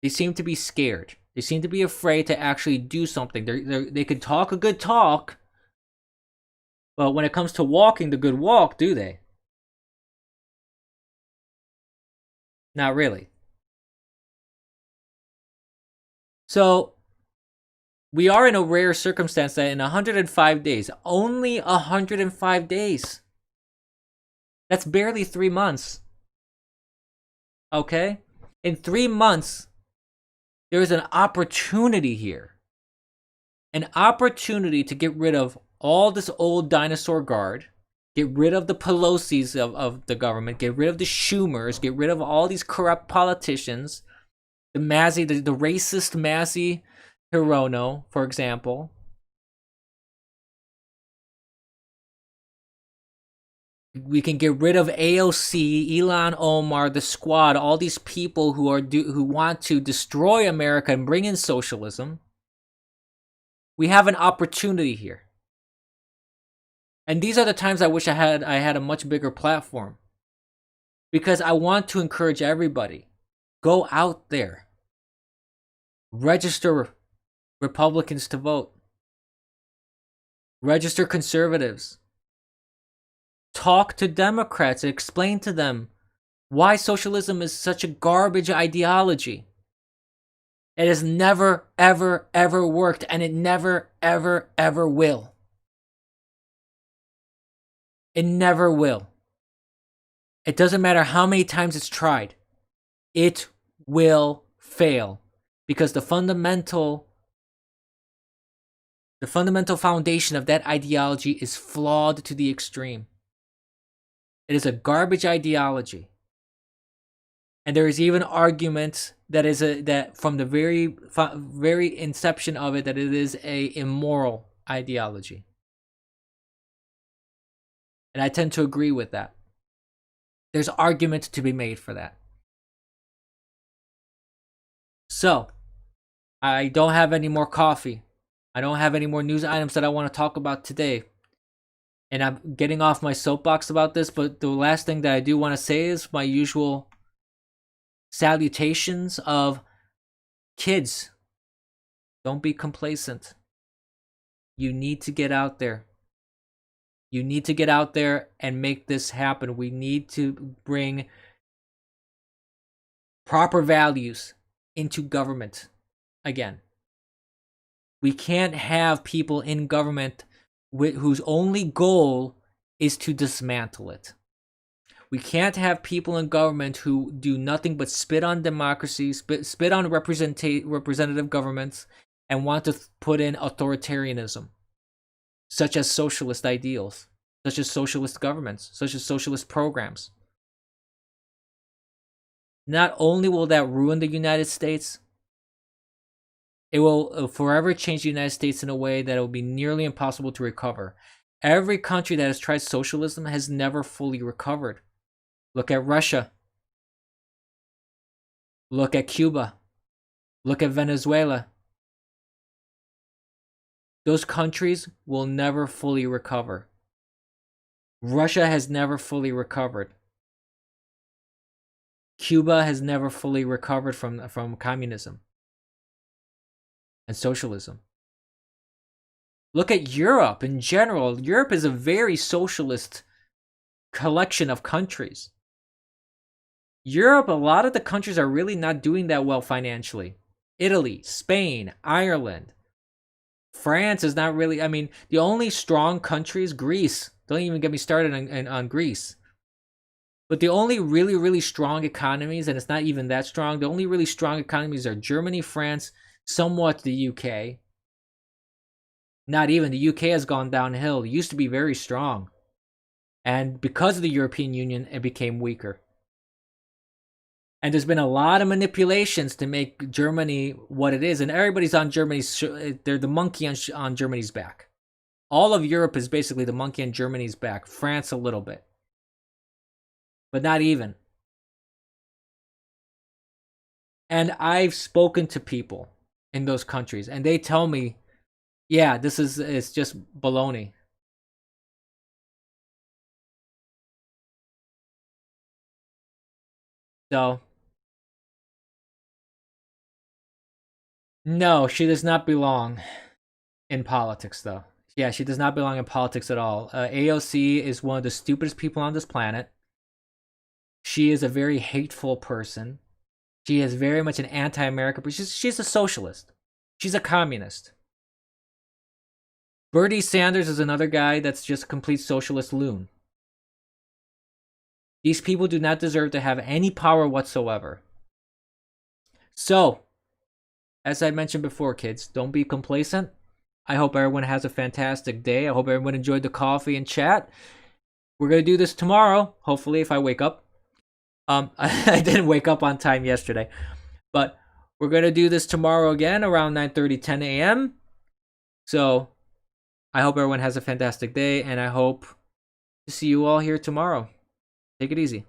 They seem to be scared. They seem to be afraid to actually do something. They can talk a good talk, but when it comes to walking the good walk, do they? Not really. So we are in a rare circumstance that in 105 days, only 105 days, that's barely 3 months. Okay? In 3 months, there is an opportunity here. An opportunity to get rid of all this old dinosaur guard, get rid of the Pelosi's of the government, get rid of the Schumers, get rid of all these corrupt politicians, the racist Massey Hirono, for example. We can get rid of AOC, Ilhan Omar, the Squad, all these people who want to destroy America and bring in socialism. We have an opportunity here. And these are the times I wish I had a much bigger platform. Because I want to encourage everybody. Go out there. Register Republicans to vote. Register conservatives. Talk to Democrats and explain to them why socialism is such a garbage ideology. It has never, ever, ever worked, and it never, ever, ever will. It never will. It doesn't matter how many times it's tried. It will fail because the fundamental foundation of that ideology is flawed to the extreme. It is a garbage ideology. And there is even argument that from the very inception of it, that it is a immoral ideology. And I tend to agree with that. There's argument to be made for that. So, I don't have any more coffee. I don't have any more news items that I want to talk about today. And I'm getting off my soapbox about this, but the last thing that I do want to say is my usual salutations of kids. Don't be complacent. You need to get out there. You need to get out there and make this happen. We need to bring proper values into government again. We can't have people in government whose only goal is to dismantle it. We can't have people in government who do nothing but spit on democracy, spit on representative governments, and want to put in authoritarianism, such as socialist ideals, such as socialist governments, such as socialist programs. . Not only will that ruin the United States, It will forever change the United States in a way that it will be nearly impossible to recover. Every country that has tried socialism has never fully recovered. Look at Russia. Look at Cuba. Look at Venezuela. Those countries will never fully recover. Russia has never fully recovered. Cuba has never fully recovered from communism and socialism. Look at Europe in general. Europe is a very socialist collection of countries. Europe, a lot of the countries are really not doing that well financially. Italy, Spain, Ireland, France is not really, I mean, the only strong countries, Greece. Don't even get me started on Greece. But the only really, really strong economies, and it's not even that strong, the only really strong economies are Germany, France, somewhat the UK. Not even. The UK has gone downhill. It used to be very strong. And because of the European Union, it became weaker. And there's been a lot of manipulations to make Germany what it is. And everybody's on Germany's, they're the monkey on Germany's back. All of Europe is basically the monkey on Germany's back. France a little bit. But not even. And I've spoken to people in those countries, and they tell me, yeah, it's just baloney. So, no, she does not belong in politics, though. Yeah, she does not belong in politics at all. AOC is one of the stupidest people on this planet. She is a very hateful person. She is very much an anti-American, but she's a socialist. She's a communist. Bernie Sanders is another guy that's just a complete socialist loon. These people do not deserve to have any power whatsoever. So, as I mentioned before, kids, don't be complacent. I hope everyone has a fantastic day. I hope everyone enjoyed the coffee and chat. We're going to do this tomorrow, hopefully, if I wake up. I didn't wake up on time yesterday. But we're going to do this tomorrow again around 9:30, 10 a.m. So, I hope everyone has a fantastic day, and I hope to see you all here tomorrow. Take it easy.